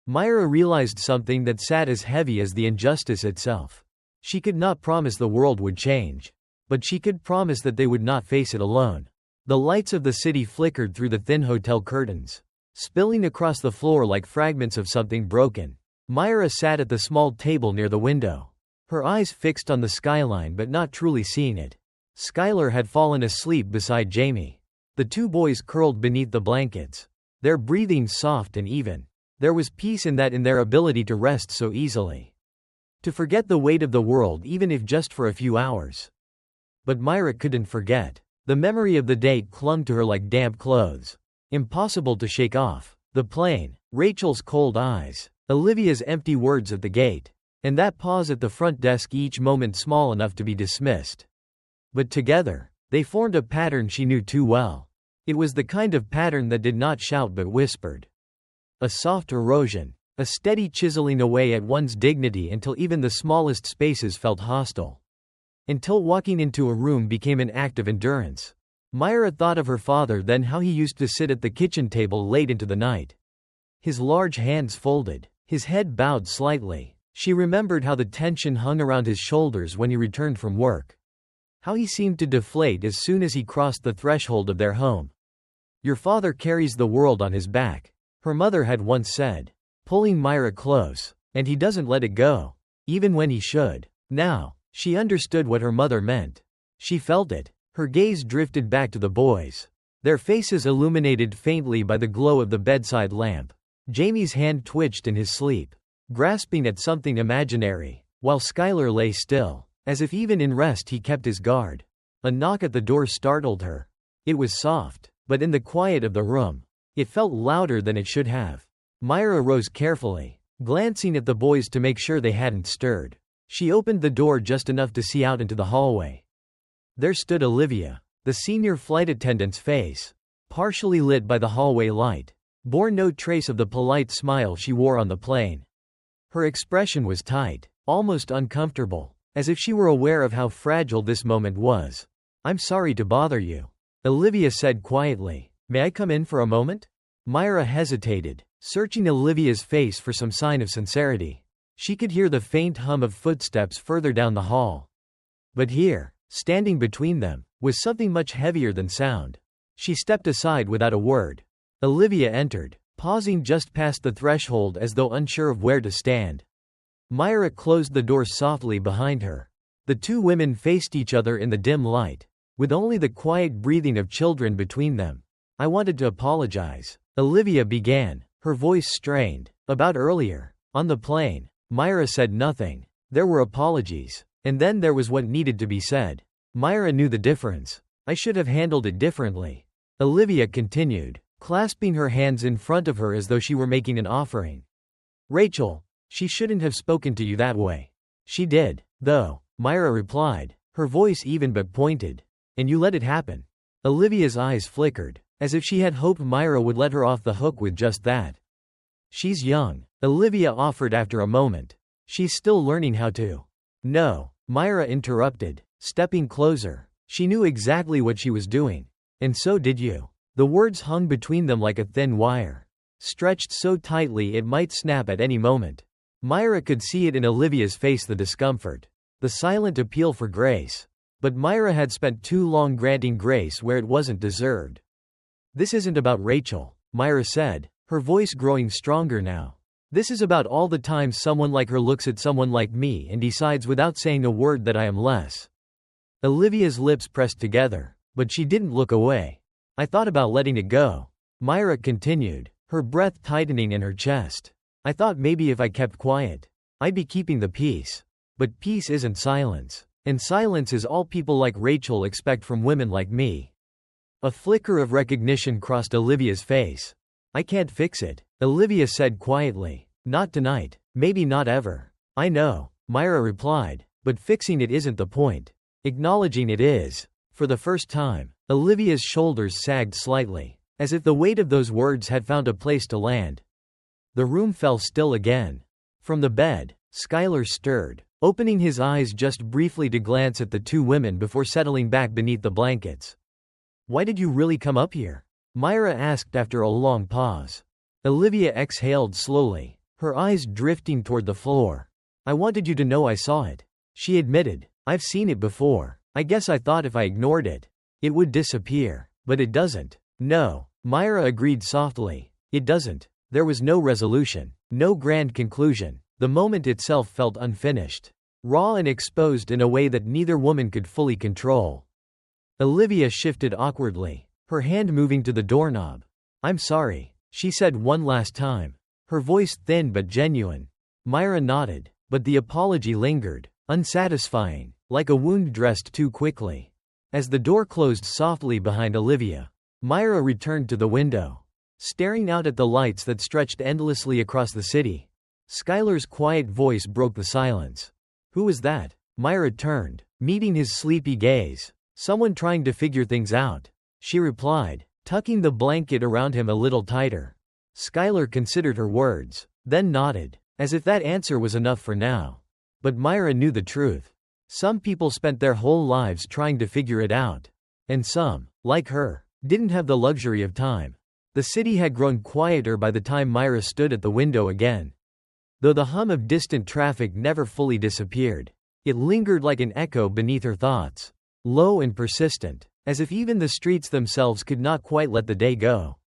Myra realized something that sat as heavy as the injustice itself. She could not promise the world would change, but she could promise that they would not face it alone. The lights of the city flickered through the thin hotel curtains, spilling across the floor like fragments of something broken. Myra sat at the small table near the window, her eyes fixed on the skyline but not truly seeing it. Skylar had fallen asleep beside Jamie. The 2 boys curled beneath the blankets, their breathing soft and even. There was peace in that, in their ability to rest so easily, to forget the weight of the world even if just for a few hours. But Myra couldn't forget. The memory of the day clung to her like damp clothes, impossible to shake off. The plane, Rachel's cold eyes, Olivia's empty words at the gate, and that pause at the front desk, each moment small enough to be dismissed. But together, they formed a pattern she knew too well. It was the kind of pattern that did not shout but whispered. A soft erosion, a steady chiseling away at one's dignity until even the smallest spaces felt hostile. Until walking into a room became an act of endurance. Myra thought of her father then, how he used to sit at the kitchen table late into the night, his large hands folded, his head bowed slightly. She remembered how the tension hung around his shoulders when he returned from work. How he seemed to deflate as soon as he crossed the threshold of their home. "Your father carries the world on his back," her mother had once said, pulling Myra close, "and he doesn't let it go, even when he should." Now, she understood what her mother meant. She felt it. Her gaze drifted back to the boys, their faces illuminated faintly by the glow of the bedside lamp. Jamie's hand twitched in his sleep, grasping at something imaginary, while Skylar lay still, as if even in rest he kept his guard. A knock at the door startled her. It was soft, but in the quiet of the room, it felt louder than it should have. Myra rose carefully, glancing at the boys to make sure they hadn't stirred. She opened the door just enough to see out into the hallway. There stood Olivia, the senior flight attendant's face, partially lit by the hallway light, bore no trace of the polite smile she wore on the plane. Her expression was tight, almost uncomfortable, as if she were aware of how fragile this moment was. "I'm sorry to bother you," Olivia said quietly. "May I come in for a moment?" Myra hesitated, searching Olivia's face for some sign of sincerity. She could hear the faint hum of footsteps further down the hall. But here, standing between them, was something much heavier than sound. She stepped aside without a word. Olivia entered, pausing just past the threshold as though unsure of where to stand. Myra closed the door softly behind her. The two women faced each other in the dim light, with only the quiet breathing of children between them. "I wanted to apologize," Olivia began, her voice strained. "About earlier, on the plane." Myra said nothing. There were apologies, and then there was what needed to be said. Myra knew the difference. "I should have handled it differently," Olivia continued, clasping her hands in front of her as though she were making an offering. "Rachel, she shouldn't have spoken to you that way." "She did, though," Myra replied, her voice even but pointed. "And you let it happen." Olivia's eyes flickered, as if she had hoped Myra would let her off the hook with just that. "She's young," Olivia offered after a moment. "She's still learning how to." "No," Myra interrupted, stepping closer. She knew exactly what she was doing. "And so did you." The words hung between them like a thin wire, stretched so tightly it might snap at any moment. Myra could see it in Olivia's face, the discomfort, the silent appeal for grace. But Myra had spent too long granting grace where it wasn't deserved. "This isn't about Rachel," Myra said, her voice growing stronger now. "This is about all the times someone like her looks at someone like me and decides without saying a word that I am less." Olivia's lips pressed together, but she didn't look away. "I thought about letting it go," Myra continued, her breath tightening in her chest. "I thought maybe if I kept quiet, I'd be keeping the peace. But peace isn't silence, and silence is all people like Rachel expect from women like me." A flicker of recognition crossed Olivia's face. "I can't fix it," Olivia said quietly. "Not tonight, maybe not ever." "I know," Myra replied, "but fixing it isn't the point. Acknowledging it is." For the first time, Olivia's shoulders sagged slightly, as if the weight of those words had found a place to land. The room fell still again. From the bed, Skylar stirred, opening his eyes just briefly to glance at the two women before settling back beneath the blankets. "Why did you really come up here?" Myra asked after a long pause. Olivia exhaled slowly, her eyes drifting toward the floor. "I wanted you to know I saw it," she admitted. "I've seen it before. I guess I thought if I ignored it, it would disappear. But it doesn't." "No," Myra agreed softly. "It doesn't." There was no resolution, no grand conclusion. The moment itself felt unfinished, raw and exposed in a way that neither woman could fully control. Olivia shifted awkwardly, her hand moving to the doorknob. "I'm sorry," she said one last time, her voice thin but genuine. Myra nodded, but the apology lingered, unsatisfying, like a wound dressed too quickly. As the door closed softly behind Olivia, Myra returned to the window, staring out at the lights that stretched endlessly across the city. Skylar's quiet voice broke the silence. "Who was that?" Myra turned, meeting his sleepy gaze. "Someone trying to figure things out," she replied, tucking the blanket around him a little tighter. Skylar considered her words, then nodded, as if that answer was enough for now. But Myra knew the truth. Some people spent their whole lives trying to figure it out. And some, like her, didn't have the luxury of time. The city had grown quieter by the time Myra stood at the window again. Though the hum of distant traffic never fully disappeared, it lingered like an echo beneath her thoughts. low and persistent, as if even the streets themselves could not quite let the day go.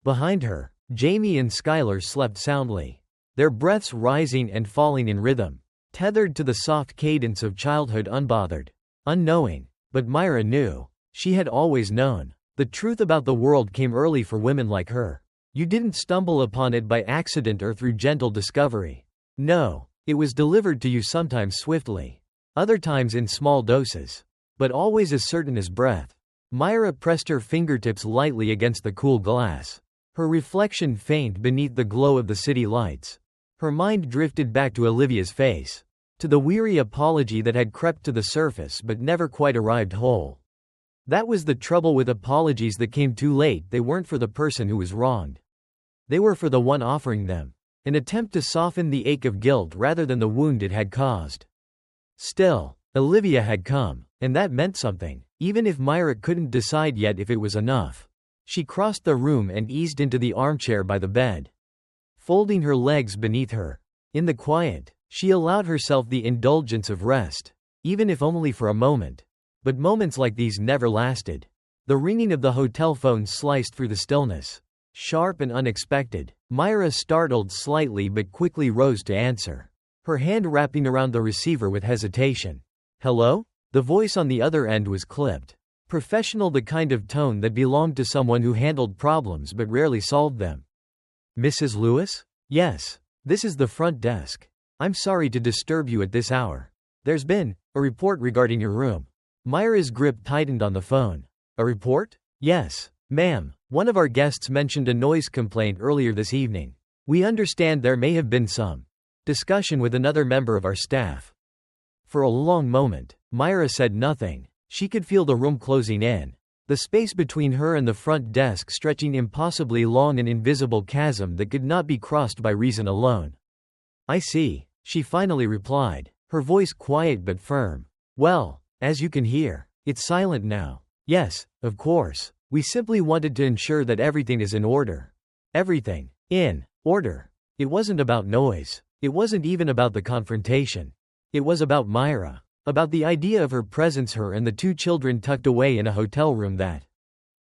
Behind her, Jamie and Skylar slept soundly, their breaths rising and falling in rhythm, tethered to the soft cadence of childhood, unbothered, unknowing. But Myra knew. She had always known. The truth about the world came early for women like her. You didn't stumble upon it by accident or through gentle discovery. No, it was delivered to you, sometimes swiftly, other times in small doses, but always as certain as breath. Myra pressed her fingertips lightly against the cool glass, her reflection faint beneath the glow of the city lights. Her mind drifted back to Olivia's face, to the weary apology that had crept to the surface but never quite arrived whole. That was the trouble with apologies that came too late. They weren't for the person who was wronged. They were for the one offering them, an attempt to soften the ache of guilt rather than the wound it had caused. Still, Olivia had come, and that meant something, even if Myra couldn't decide yet if it was enough. She crossed the room and eased into the armchair by the bed, folding her legs beneath her. In the quiet, she allowed herself the indulgence of rest, even if only for a moment. But moments like these never lasted. The ringing of the hotel phone sliced through the stillness, sharp and unexpected. Myra startled slightly but quickly rose to answer, her hand wrapping around the receiver with hesitation. "Hello?" The voice on the other end was clipped, professional, the kind of tone that belonged to someone who handled problems but rarely solved them. "Mrs. Lewis?" "Yes. This is the front desk. I'm sorry to disturb you at this hour. There's been a report regarding your room." Myra's grip tightened on the phone. "A report?" "Yes, ma'am. One of our guests mentioned a noise complaint earlier this evening. We understand there may have been some discussion with another member of our staff." For a long moment, Myra said nothing. She could feel the room closing in, the space between her and the front desk stretching impossibly long, an invisible chasm that could not be crossed by reason alone. "I see," she finally replied, her voice quiet but firm. "Well, as you can hear, it's silent now." "Yes, of course. We simply wanted to ensure that everything is in order." Everything in order. It wasn't about noise. It wasn't even about the confrontation. It was about Myra, about the idea of her presence, her and the two children tucked away in a hotel room that,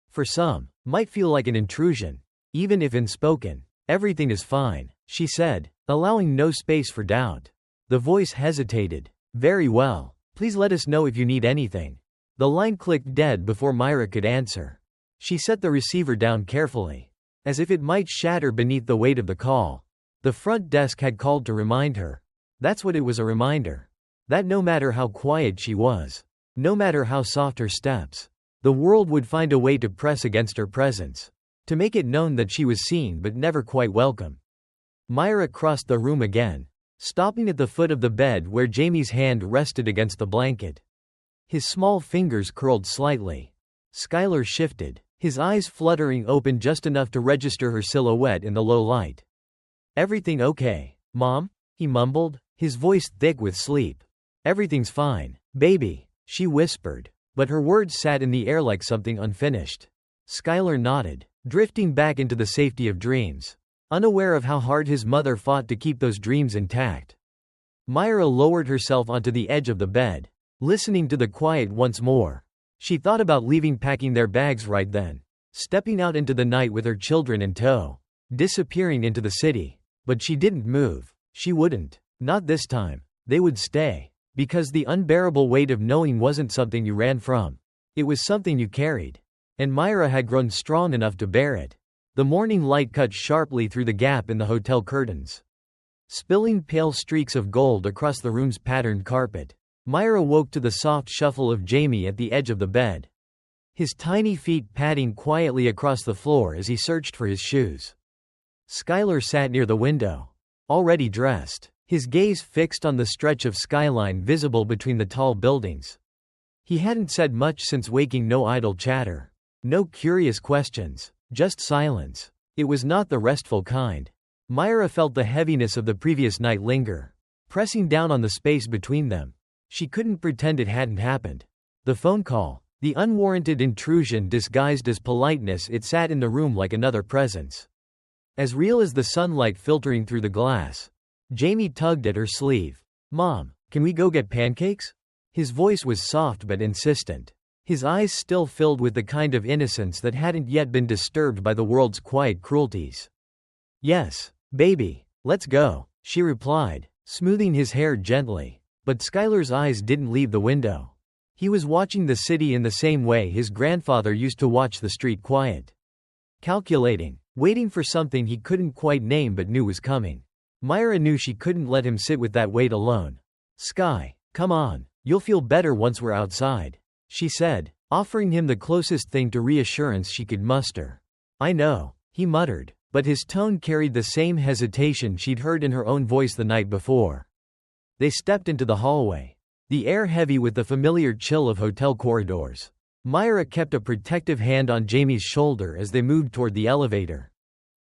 for some, might feel like an intrusion, even if unspoken. "Everything is fine," she said, allowing no space for doubt. The voice hesitated. "Very well. Please let us know if you need anything." The line clicked dead before Myra could answer. She set the receiver down carefully, as if it might shatter beneath the weight of the call. The front desk had called to remind her. That's what it was, a reminder. That no matter how quiet she was, no matter how soft her steps, the world would find a way to press against her presence, to make it known that she was seen but never quite welcome. Myra crossed the room again, stopping at the foot of the bed where Jamie's hand rested against the blanket. His small fingers curled slightly. Skylar shifted, his eyes fluttering open just enough to register her silhouette in the low light. "Everything okay, Mom?" he mumbled, his voice thick with sleep. "Everything's fine, baby," she whispered, but her words sat in the air like something unfinished. Skylar nodded, drifting back into the safety of dreams, unaware of how hard his mother fought to keep those dreams intact. Myra lowered herself onto the edge of the bed, listening to the quiet once more. She thought about leaving, packing their bags right then, stepping out into the night with her children in tow, disappearing into the city. But she didn't move. She wouldn't. Not this time. They would stay. Because the unbearable weight of knowing wasn't something you ran from. It was something you carried. And Myra had grown strong enough to bear it. The morning light cut sharply through the gap in the hotel curtains, spilling pale streaks of gold across the room's patterned carpet. Myra woke to the soft shuffle of Jamie at the edge of the bed, his tiny feet padding quietly across the floor as he searched for his shoes. Skylar sat near the window, already dressed, his gaze fixed on the stretch of skyline visible between the tall buildings. He hadn't said much since waking, no idle chatter, no curious questions, just silence. It was not the restful kind. Myra felt the heaviness of the previous night linger, pressing down on the space between them. She couldn't pretend it hadn't happened. The phone call, the unwarranted intrusion disguised as politeness, it sat in the room like another presence, as real as the sunlight filtering through the glass. Jamie tugged at her sleeve. "Mom, can we go get pancakes?" His voice was soft but insistent. His eyes still filled with the kind of innocence that hadn't yet been disturbed by the world's quiet cruelties. "Yes, baby, let's go," she replied, smoothing his hair gently. But Skylar's eyes didn't leave the window. He was watching the city in the same way his grandfather used to watch the street quiet. Calculating, waiting for something he couldn't quite name but knew was coming. Myra knew she couldn't let him sit with that weight alone. "Sky, come on, you'll feel better once we're outside," she said, offering him the closest thing to reassurance she could muster. "I know," he muttered, but his tone carried the same hesitation she'd heard in her own voice the night before. They stepped into the hallway, the air heavy with the familiar chill of hotel corridors. Myra kept a protective hand on Jamie's shoulder as they moved toward the elevator,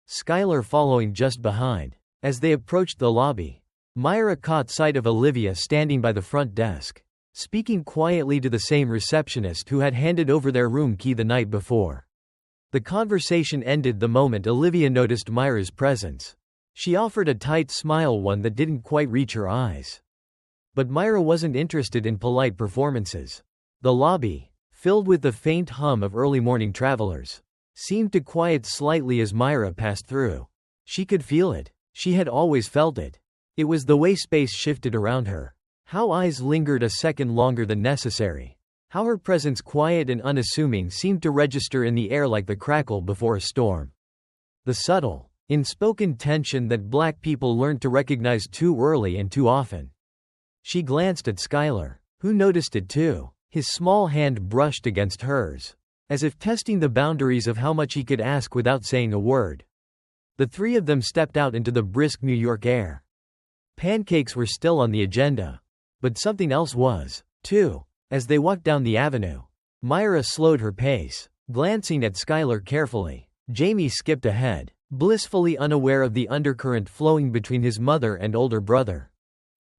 Skylar following just behind. As they approached the lobby, Myra caught sight of Olivia standing by the front desk, speaking quietly to the same receptionist who had handed over their room key the night before. The conversation ended the moment Olivia noticed Myra's presence. She offered a tight smile, one that didn't quite reach her eyes. But Myra wasn't interested in polite performances. The lobby, filled with the faint hum of early morning travelers, seemed to quiet slightly as Myra passed through. She could feel it. She had always felt it. It was the way space shifted around her. How eyes lingered a second longer than necessary. How her presence, quiet and unassuming, seemed to register in the air like the crackle before a storm. The subtle, unspoken tension that black people learned to recognize too early and too often. She glanced at Skylar, who noticed it too. His small hand brushed against hers, as if testing the boundaries of how much he could ask without saying a word. The three of them stepped out into the brisk New York air. Pancakes were still on the agenda, but something else was, too. As they walked down the avenue, Myra slowed her pace, glancing at Skylar carefully. Jamie skipped ahead, blissfully unaware of the undercurrent flowing between his mother and older brother.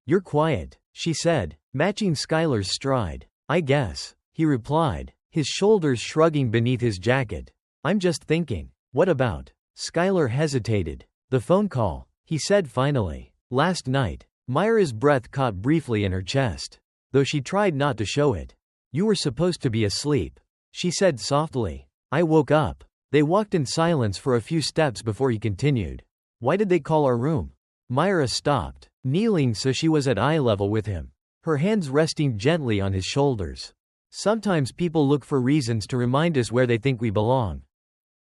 "You're quiet," she said, matching Skylar's stride. "I guess," he replied, his shoulders shrugging beneath his jacket. "I'm just thinking." "What about?" Skylar hesitated. "The phone call," he said finally. "Last night." Myra's breath caught briefly in her chest, though she tried not to show it. "You were supposed to be asleep," she said softly. "I woke up." They walked in silence for a few steps before he continued. "Why did they call our room?" Myra stopped, kneeling so she was at eye level with him, her hands resting gently on his shoulders. "Sometimes people look for reasons to remind us where they think we belong,"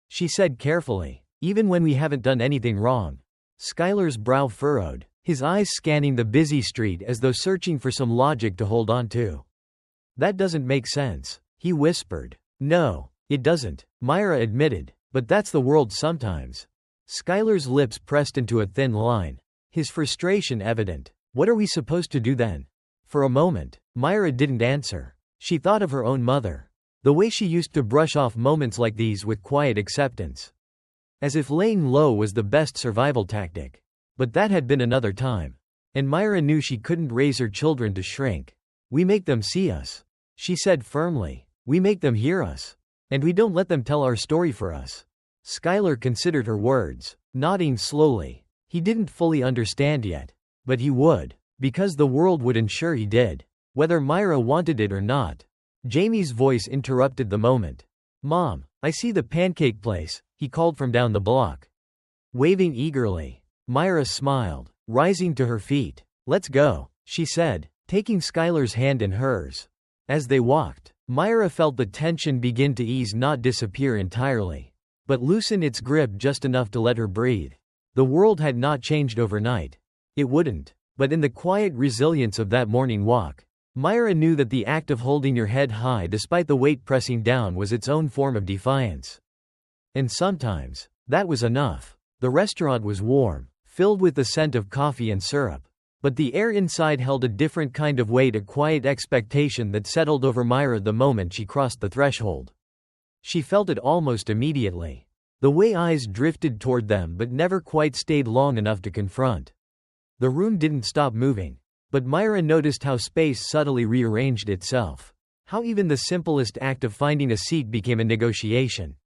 she said carefully. "Even when we haven't done anything wrong." Skylar's brow furrowed, his eyes scanning the busy street as though searching for some logic to hold on to. "That doesn't make sense," he whispered. "No, it doesn't," Myra admitted, "but that's the world sometimes." Skylar's lips pressed into a thin line, his frustration evident. "What are we supposed to do then?" For a moment, Myra didn't answer. She thought of her own mother, the way she used to brush off moments like these with quiet acceptance, as if laying low was the best survival tactic. But that had been another time. And Myra knew she couldn't raise her children to shrink. "We make them see us," she said firmly. "We make them hear us. And we don't let them tell our story for us." Skylar considered her words, nodding slowly. He didn't fully understand yet. But he would. Because the world would ensure he did. Whether Myra wanted it or not. Jamie's voice interrupted the moment. "Mom, I see the pancake place," he called from down the block. Waving eagerly, Myra smiled, rising to her feet. "Let's go," she said, taking Skylar's hand in hers. As they walked, Myra felt the tension begin to ease, not disappear entirely, but loosen its grip just enough to let her breathe. The world had not changed overnight. It wouldn't. But in the quiet resilience of that morning walk, Myra knew that the act of holding your head high despite the weight pressing down was its own form of defiance. And sometimes, that was enough. The restaurant was warm, filled with the scent of coffee and syrup. But the air inside held a different kind of weight, a quiet expectation that settled over Myra the moment she crossed the threshold. She felt it almost immediately. The way eyes drifted toward them but never quite stayed long enough to confront. The room didn't stop moving. But Myra noticed how space subtly rearranged itself. How even the simplest act of finding a seat became a negotiation.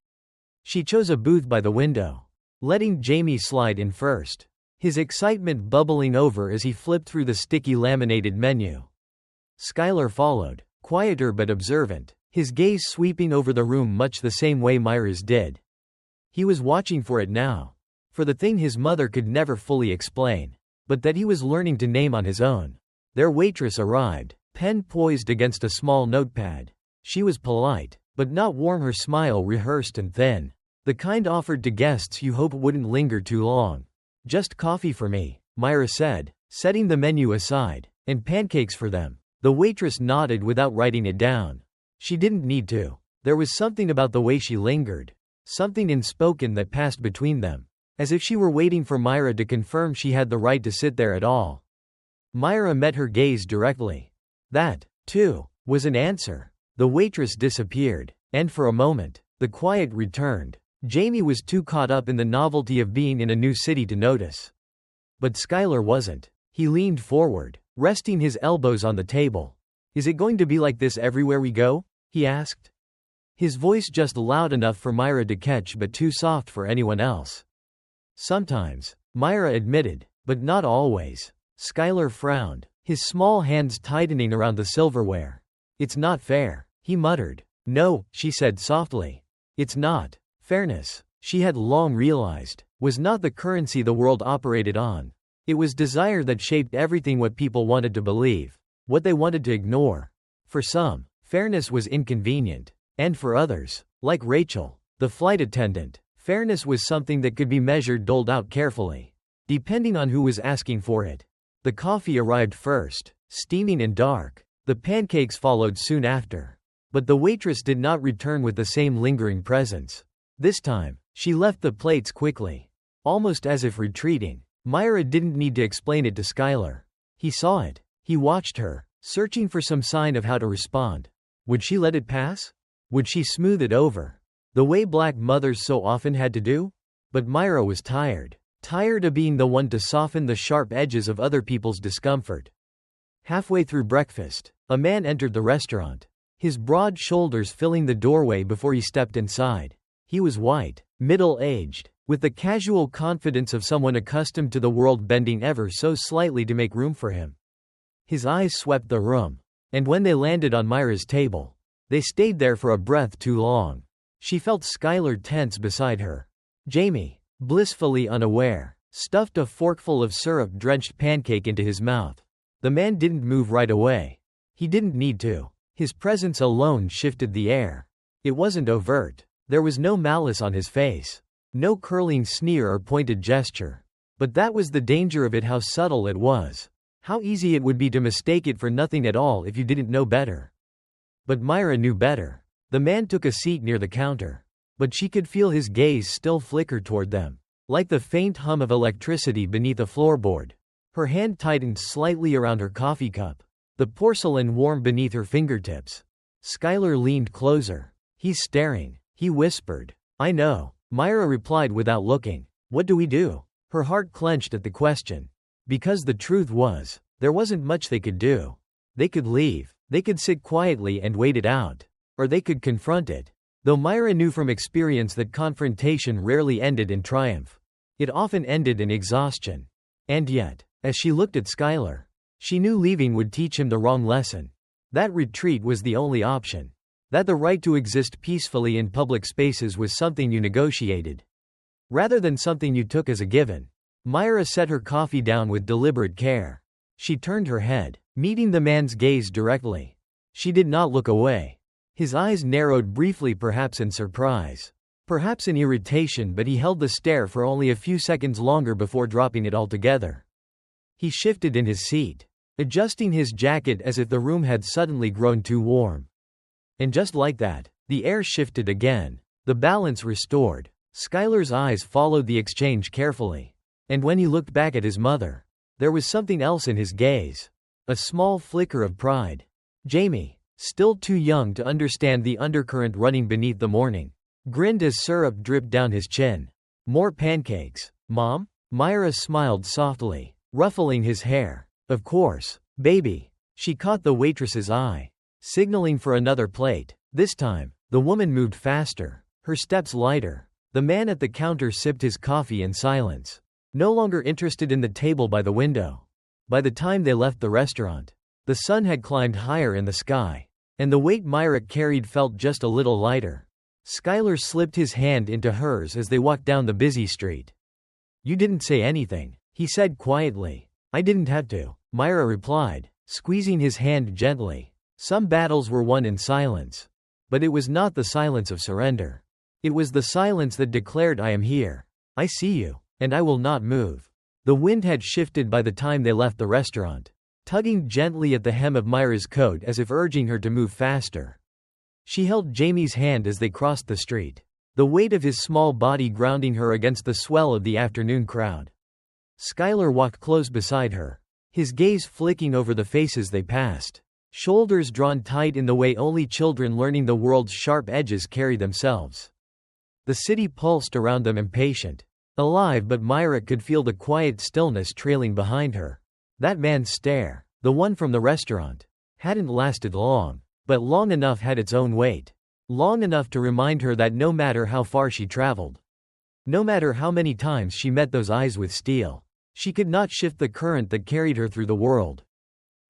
She chose a booth by the window, letting Jamie slide in first, his excitement bubbling over as he flipped through the sticky laminated menu. Skylar followed, quieter but observant, his gaze sweeping over the room much the same way Myra's did. He was watching for it now. For the thing his mother could never fully explain, but that he was learning to name on his own. Their waitress arrived, pen poised against a small notepad. She was polite, but not warm, her smile rehearsed and thin. The kind offered to guests you hope wouldn't linger too long. "Just coffee for me," Myra said, setting the menu aside, "and pancakes for them." The waitress nodded without writing it down. She didn't need to. There was something about the way she lingered. Something unspoken that passed between them. As if she were waiting for Myra to confirm she had the right to sit there at all. Myra met her gaze directly. That, too, was an answer. The waitress disappeared, and for a moment, the quiet returned. Jamie was too caught up in the novelty of being in a new city to notice. But Skylar wasn't. He leaned forward, resting his elbows on the table. "Is it going to be like this everywhere we go?" he asked. His voice just loud enough for Myra to catch but too soft for anyone else. "Sometimes," Myra admitted, "but not always." Skylar frowned, his small hands tightening around the silverware. "It's not fair," he muttered. "No," she said softly. "It's not. Fairness," she had long realized, was not the currency the world operated on. It was desire that shaped everything, what people wanted to believe, what they wanted to ignore. For some, fairness was inconvenient. And for others, like Rachel, the flight attendant, fairness was something that could be measured, doled out carefully, depending on who was asking for it. The coffee arrived first, steaming and dark. The pancakes followed soon after. But the waitress did not return with the same lingering presence. This time, she left the plates quickly, almost as if retreating. Myra didn't need to explain it to Skylar. He saw it. He watched her, searching for some sign of how to respond. Would she let it pass? Would she smooth it over, the way black mothers so often had to do? But Myra was tired. Tired of being the one to soften the sharp edges of other people's discomfort. Halfway through breakfast, a man entered the restaurant, his broad shoulders filling the doorway before he stepped inside. He was white, middle-aged, with the casual confidence of someone accustomed to the world bending ever so slightly to make room for him. His eyes swept the room, and when they landed on Myra's table, they stayed there for a breath too long. She felt Skylar tense beside her. Jamie, blissfully unaware, stuffed a forkful of syrup-drenched pancake into his mouth. The man didn't move right away. He didn't need to. His presence alone shifted the air. It wasn't overt. There was no malice on his face. No curling sneer or pointed gesture. But that was the danger of it, how subtle it was. How easy it would be to mistake it for nothing at all if you didn't know better. But Myra knew better. The man took a seat near the counter. But she could feel his gaze still flicker toward them, like the faint hum of electricity beneath a floorboard. Her hand tightened slightly around her coffee cup, the porcelain warm beneath her fingertips. Skylar leaned closer. "He's staring," he whispered. "I know," Myra replied without looking. "What do we do?" Her heart clenched at the question. Because the truth was, there wasn't much they could do. They could leave. They could sit quietly and wait it out. Or they could confront it. Though Myra knew from experience that confrontation rarely ended in triumph. It often ended in exhaustion. And yet, as she looked at Skylar, she knew leaving would teach him the wrong lesson. That retreat was the only option. That the right to exist peacefully in public spaces was something you negotiated, rather than something you took as a given. Myra set her coffee down with deliberate care. She turned her head, meeting the man's gaze directly. She did not look away. His eyes narrowed briefly, perhaps in surprise, perhaps in irritation, but he held the stare for only a few seconds longer before dropping it altogether. He shifted in his seat, adjusting his jacket as if the room had suddenly grown too warm. And just like that, the air shifted again, the balance restored. Skylar's eyes followed the exchange carefully. And when he looked back at his mother, there was something else in his gaze. A small flicker of pride. Jamie, still too young to understand the undercurrent running beneath the morning, grinned as syrup dripped down his chin. "More pancakes, Mom?" Myra smiled softly, ruffling his hair. "Of course, baby." She caught the waitress's eye, signaling for another plate. This time, the woman moved faster, her steps lighter. The man at the counter sipped his coffee in silence, no longer interested in the table by the window. By the time they left the restaurant, The sun had climbed higher in the sky, and the weight Myra carried felt just a little lighter. Skylar slipped his hand into hers as they walked down the busy street. "You didn't say anything," he said quietly. "I didn't have to," Myra replied, squeezing his hand gently. Some battles were won in silence. But it was not the silence of surrender. It was the silence that declared, "I am here. I see you, and I will not move." The wind had shifted by the time they left the restaurant, tugging gently at the hem of Myra's coat as if urging her to move faster. She held Jamie's hand as they crossed the street, the weight of his small body grounding her against the swell of the afternoon crowd. Skylar walked close beside her, his gaze flicking over the faces they passed, shoulders drawn tight in the way only children learning the world's sharp edges carry themselves. The city pulsed around them, impatient, alive, but Myra could feel the quiet stillness trailing behind her. That man's stare, the one from the restaurant, hadn't lasted long, but long enough had its own weight. Long enough to remind her that no matter how far she traveled, no matter how many times she met those eyes with steel, she could not shift the current that carried her through the world.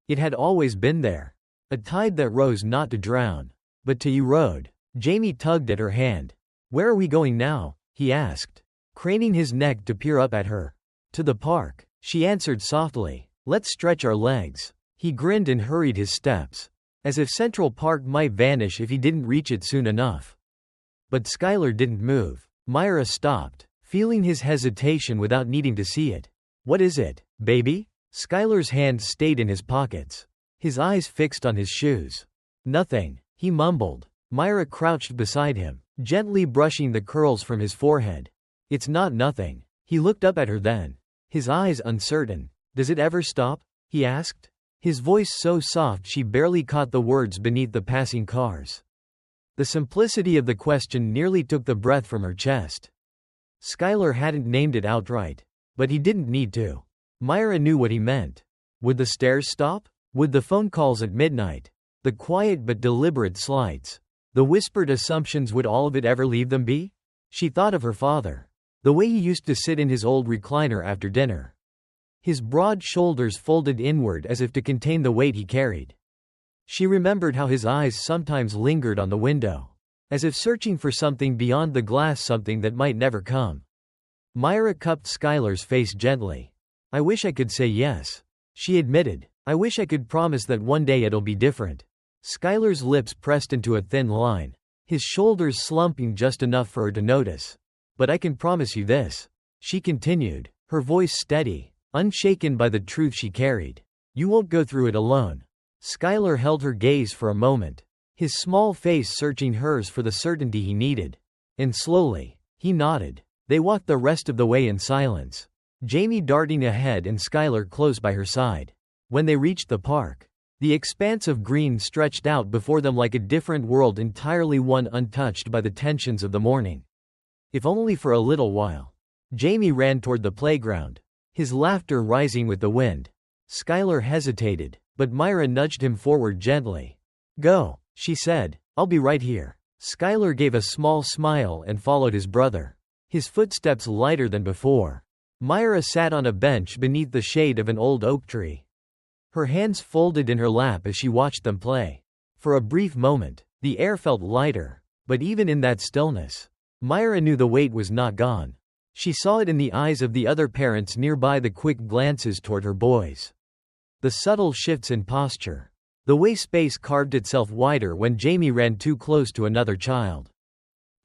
It had always been there, a tide that rose not to drown, but to erode. Jamie tugged at her hand. "Where are we going now?" he asked, craning his neck to peer up at her. "To the park," she answered softly. "Let's stretch our legs." He grinned and hurried his steps, as if Central Park might vanish if he didn't reach it soon enough. But Skylar didn't move. Myra stopped, feeling his hesitation without needing to see it. "What is it, baby?" Skylar's hands stayed in his pockets, his eyes fixed on his shoes. "Nothing," he mumbled. Myra crouched beside him, gently brushing the curls from his forehead. "It's not nothing." He looked up at her then, his eyes uncertain. "Does it ever stop?" he asked, his voice so soft she barely caught the words beneath the passing cars. The simplicity of the question nearly took the breath from her chest. Skylar hadn't named it outright, but he didn't need to. Myra knew what he meant. Would the stares stop? Would the phone calls at midnight? The quiet but deliberate slights? The whispered assumptions, would all of it ever leave them be? She thought of her father. The way he used to sit in his old recliner after dinner, his broad shoulders folded inward as if to contain the weight he carried. She remembered how his eyes sometimes lingered on the window, as if searching for something beyond the glass, something that might never come. Myra cupped Skylar's face gently. "I wish I could say yes," she admitted. "I wish I could promise that one day it'll be different." Skylar's lips pressed into a thin line, his shoulders slumping just enough for her to notice. "But I can promise you this," she continued, her voice steady, unshaken by the truth she carried. "You won't go through it alone." Skylar held her gaze for a moment, his small face searching hers for the certainty he needed. And slowly, he nodded. They walked the rest of the way in silence, Jamie darting ahead and Skylar close by her side. When they reached the park, the expanse of green stretched out before them like a different world, entirely one untouched by the tensions of the morning. If only for a little while. Jamie ran toward the playground, his laughter rising with the wind. Skylar hesitated, but Myra nudged him forward gently. "Go," she said. "I'll be right here." Skylar gave a small smile and followed his brother, his footsteps lighter than before. Myra sat on a bench beneath the shade of an old oak tree, her hands folded in her lap as she watched them play. For a brief moment, the air felt lighter, but even in that stillness, Myra knew the weight was not gone. She saw it in the eyes of the other parents nearby, the quick glances toward her boys, the subtle shifts in posture, the way space carved itself wider when Jamie ran too close to another child.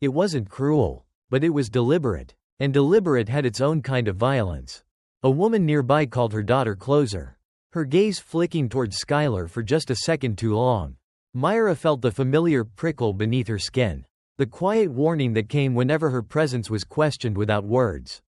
It wasn't cruel, but it was deliberate, and deliberate had its own kind of violence. A woman nearby called her daughter closer, her gaze flicking toward Skylar for just a second too long. Myra felt the familiar prickle beneath her skin, the quiet warning that came whenever her presence was questioned without words.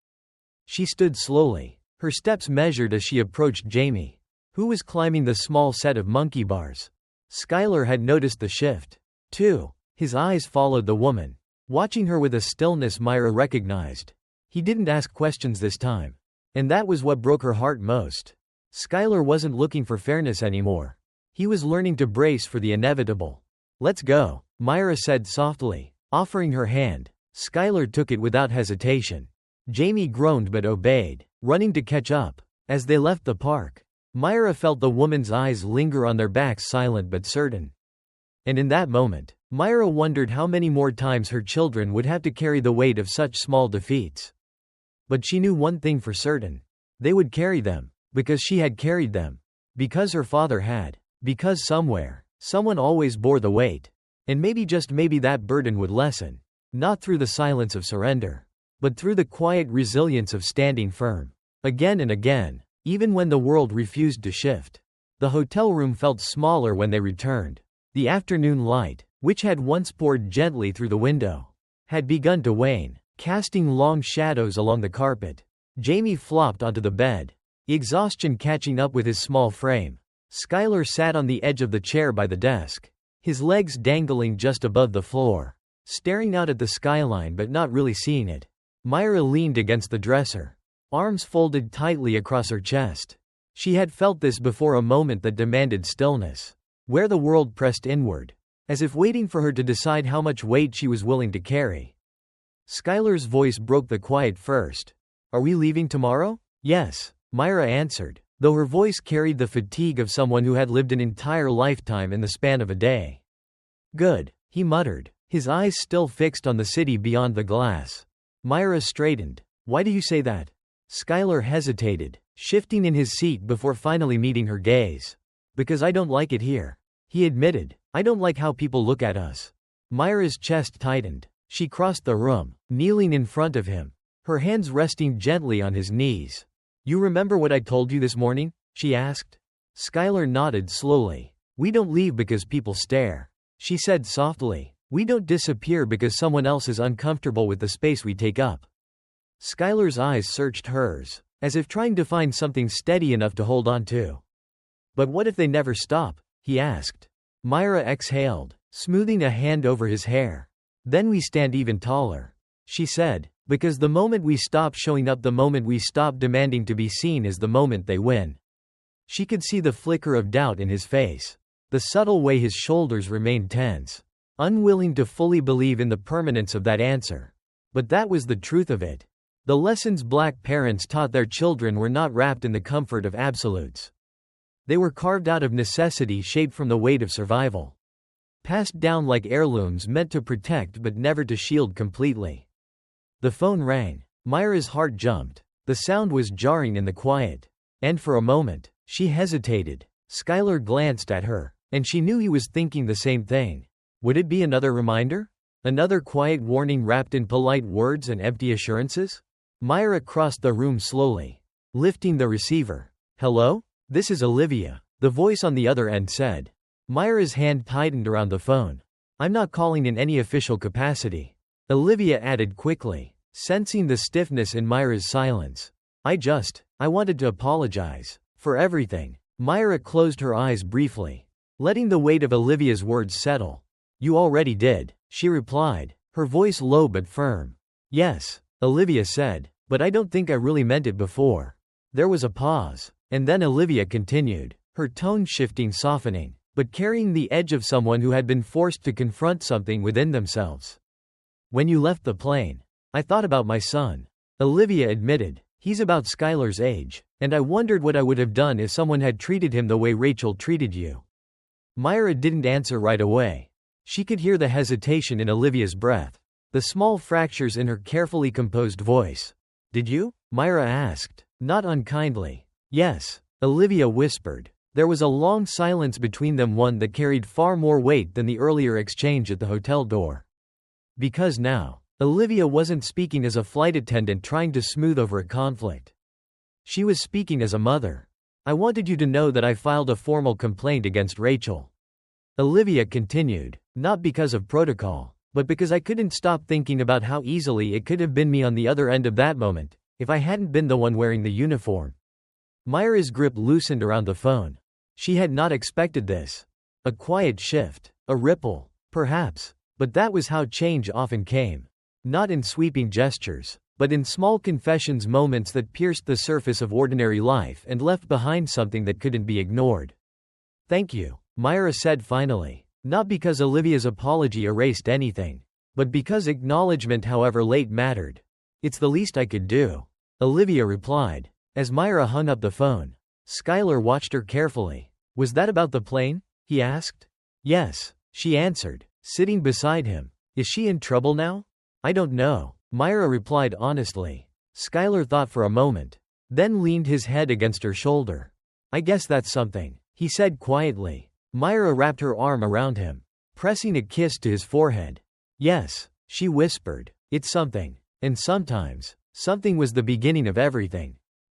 She stood slowly, her steps measured as she approached Jamie, who was climbing the small set of monkey bars. Skylar had noticed the shift, too. His eyes followed the woman, watching her with a stillness Myra recognized. He didn't ask questions this time, and that was what broke her heart most. Skylar wasn't looking for fairness anymore. He was learning to brace for the inevitable. "Let's go," Myra said softly, offering her hand. Skylar took it without hesitation. Jamie groaned but obeyed, running to catch up. As they left the park, Myra felt the woman's eyes linger on their backs, silent but certain. And in that moment, Myra wondered how many more times her children would have to carry the weight of such small defeats. But she knew one thing for certain. They would carry them, because she had carried them. Because her father had. Because somewhere, someone always bore the weight. And maybe, just maybe, that burden would lessen. Not through the silence of surrender, but through the quiet resilience of standing firm. Again and again, even when the world refused to shift. The hotel room felt smaller when they returned. The afternoon light, which had once poured gently through the window, had begun to wane, casting long shadows along the carpet. Jamie flopped onto the bed, exhaustion catching up with his small frame. Skylar sat on the edge of the chair by the desk, his legs dangling just above the floor, staring out at the skyline but not really seeing it. Myra leaned against the dresser, arms folded tightly across her chest. She had felt this before, a moment that demanded stillness, where the world pressed inward, as if waiting for her to decide how much weight she was willing to carry. Skylar's voice broke the quiet first. "Are we leaving tomorrow?" "Yes," Myra answered, though her voice carried the fatigue of someone who had lived an entire lifetime in the span of a day. "Good," he muttered, his eyes still fixed on the city beyond the glass. Myra straightened. "Why do you say that?" Skylar hesitated, shifting in his seat before finally meeting her gaze. "Because I don't like it here," he admitted. "I don't like how people look at us." Myra's chest tightened. She crossed the room, kneeling in front of him, her hands resting gently on his knees. "You remember what I told you this morning?" she asked. Skylar nodded slowly. "We don't leave because people stare," she said softly. "We don't disappear because someone else is uncomfortable with the space we take up." Skylar's eyes searched hers, as if trying to find something steady enough to hold on to. "But what if they never stop?" he asked. Myra exhaled, smoothing a hand over his hair. "Then we stand even taller," she said, "because the moment we stop showing up, the moment we stop demanding to be seen, is the moment they win." She could see the flicker of doubt in his face, the subtle way his shoulders remained tense, unwilling to fully believe in the permanence of that answer. But that was the truth of it. The lessons Black parents taught their children were not wrapped in the comfort of absolutes. They were carved out of necessity, shaped from the weight of survival. Passed down like heirlooms, meant to protect but never to shield completely. The phone rang. Myra's heart jumped. The sound was jarring in the quiet. And for a moment, she hesitated. Skylar glanced at her, and she knew he was thinking the same thing. Would it be another reminder? Another quiet warning wrapped in polite words and empty assurances? Myra crossed the room slowly, lifting the receiver. "Hello? This is Olivia," the voice on the other end said. Myra's hand tightened around the phone. "I'm not calling in any official capacity," Olivia added quickly, sensing the stiffness in Myra's silence. I wanted to apologize for everything." Myra closed her eyes briefly, letting the weight of Olivia's words settle. "You already did," she replied, her voice low but firm. "Yes," Olivia said, "but I don't think I really meant it before." There was a pause, and then Olivia continued, her tone shifting, softening, but carrying the edge of someone who had been forced to confront something within themselves. "When you left the plane, I thought about my son," Olivia admitted. "He's about Skylar's age, and I wondered what I would have done if someone had treated him the way Rachel treated you." Myra didn't answer right away. She could hear the hesitation in Olivia's breath, the small fractures in her carefully composed voice. "Did you?" Myra asked, not unkindly. "Yes," Olivia whispered. There was a long silence between them, one that carried far more weight than the earlier exchange at the hotel door. Because now, Olivia wasn't speaking as a flight attendant trying to smooth over a conflict. She was speaking as a mother. "I wanted you to know that I filed a formal complaint against Rachel," Olivia continued, "not because of protocol, but because I couldn't stop thinking about how easily it could have been me on the other end of that moment, if I hadn't been the one wearing the uniform." Myra's grip loosened around the phone. She had not expected this. A quiet shift, a ripple, perhaps, but that was how change often came. Not in sweeping gestures, but in small confessions, moments that pierced the surface of ordinary life and left behind something that couldn't be ignored. "Thank you," Myra said finally, not because Olivia's apology erased anything, but because acknowledgement, however late, mattered. "It's the least I could do," Olivia replied. As Myra hung up the phone, Skylar watched her carefully. Was that about the plane? He asked. Yes, she answered, sitting beside him. Is she in trouble now? I don't know, Myra replied honestly. Skylar thought for a moment, then leaned his head against her shoulder. I guess that's something, he said quietly. Myra wrapped her arm around him, pressing a kiss to his forehead. Yes, she whispered, it's something. And sometimes, something was the beginning of everything.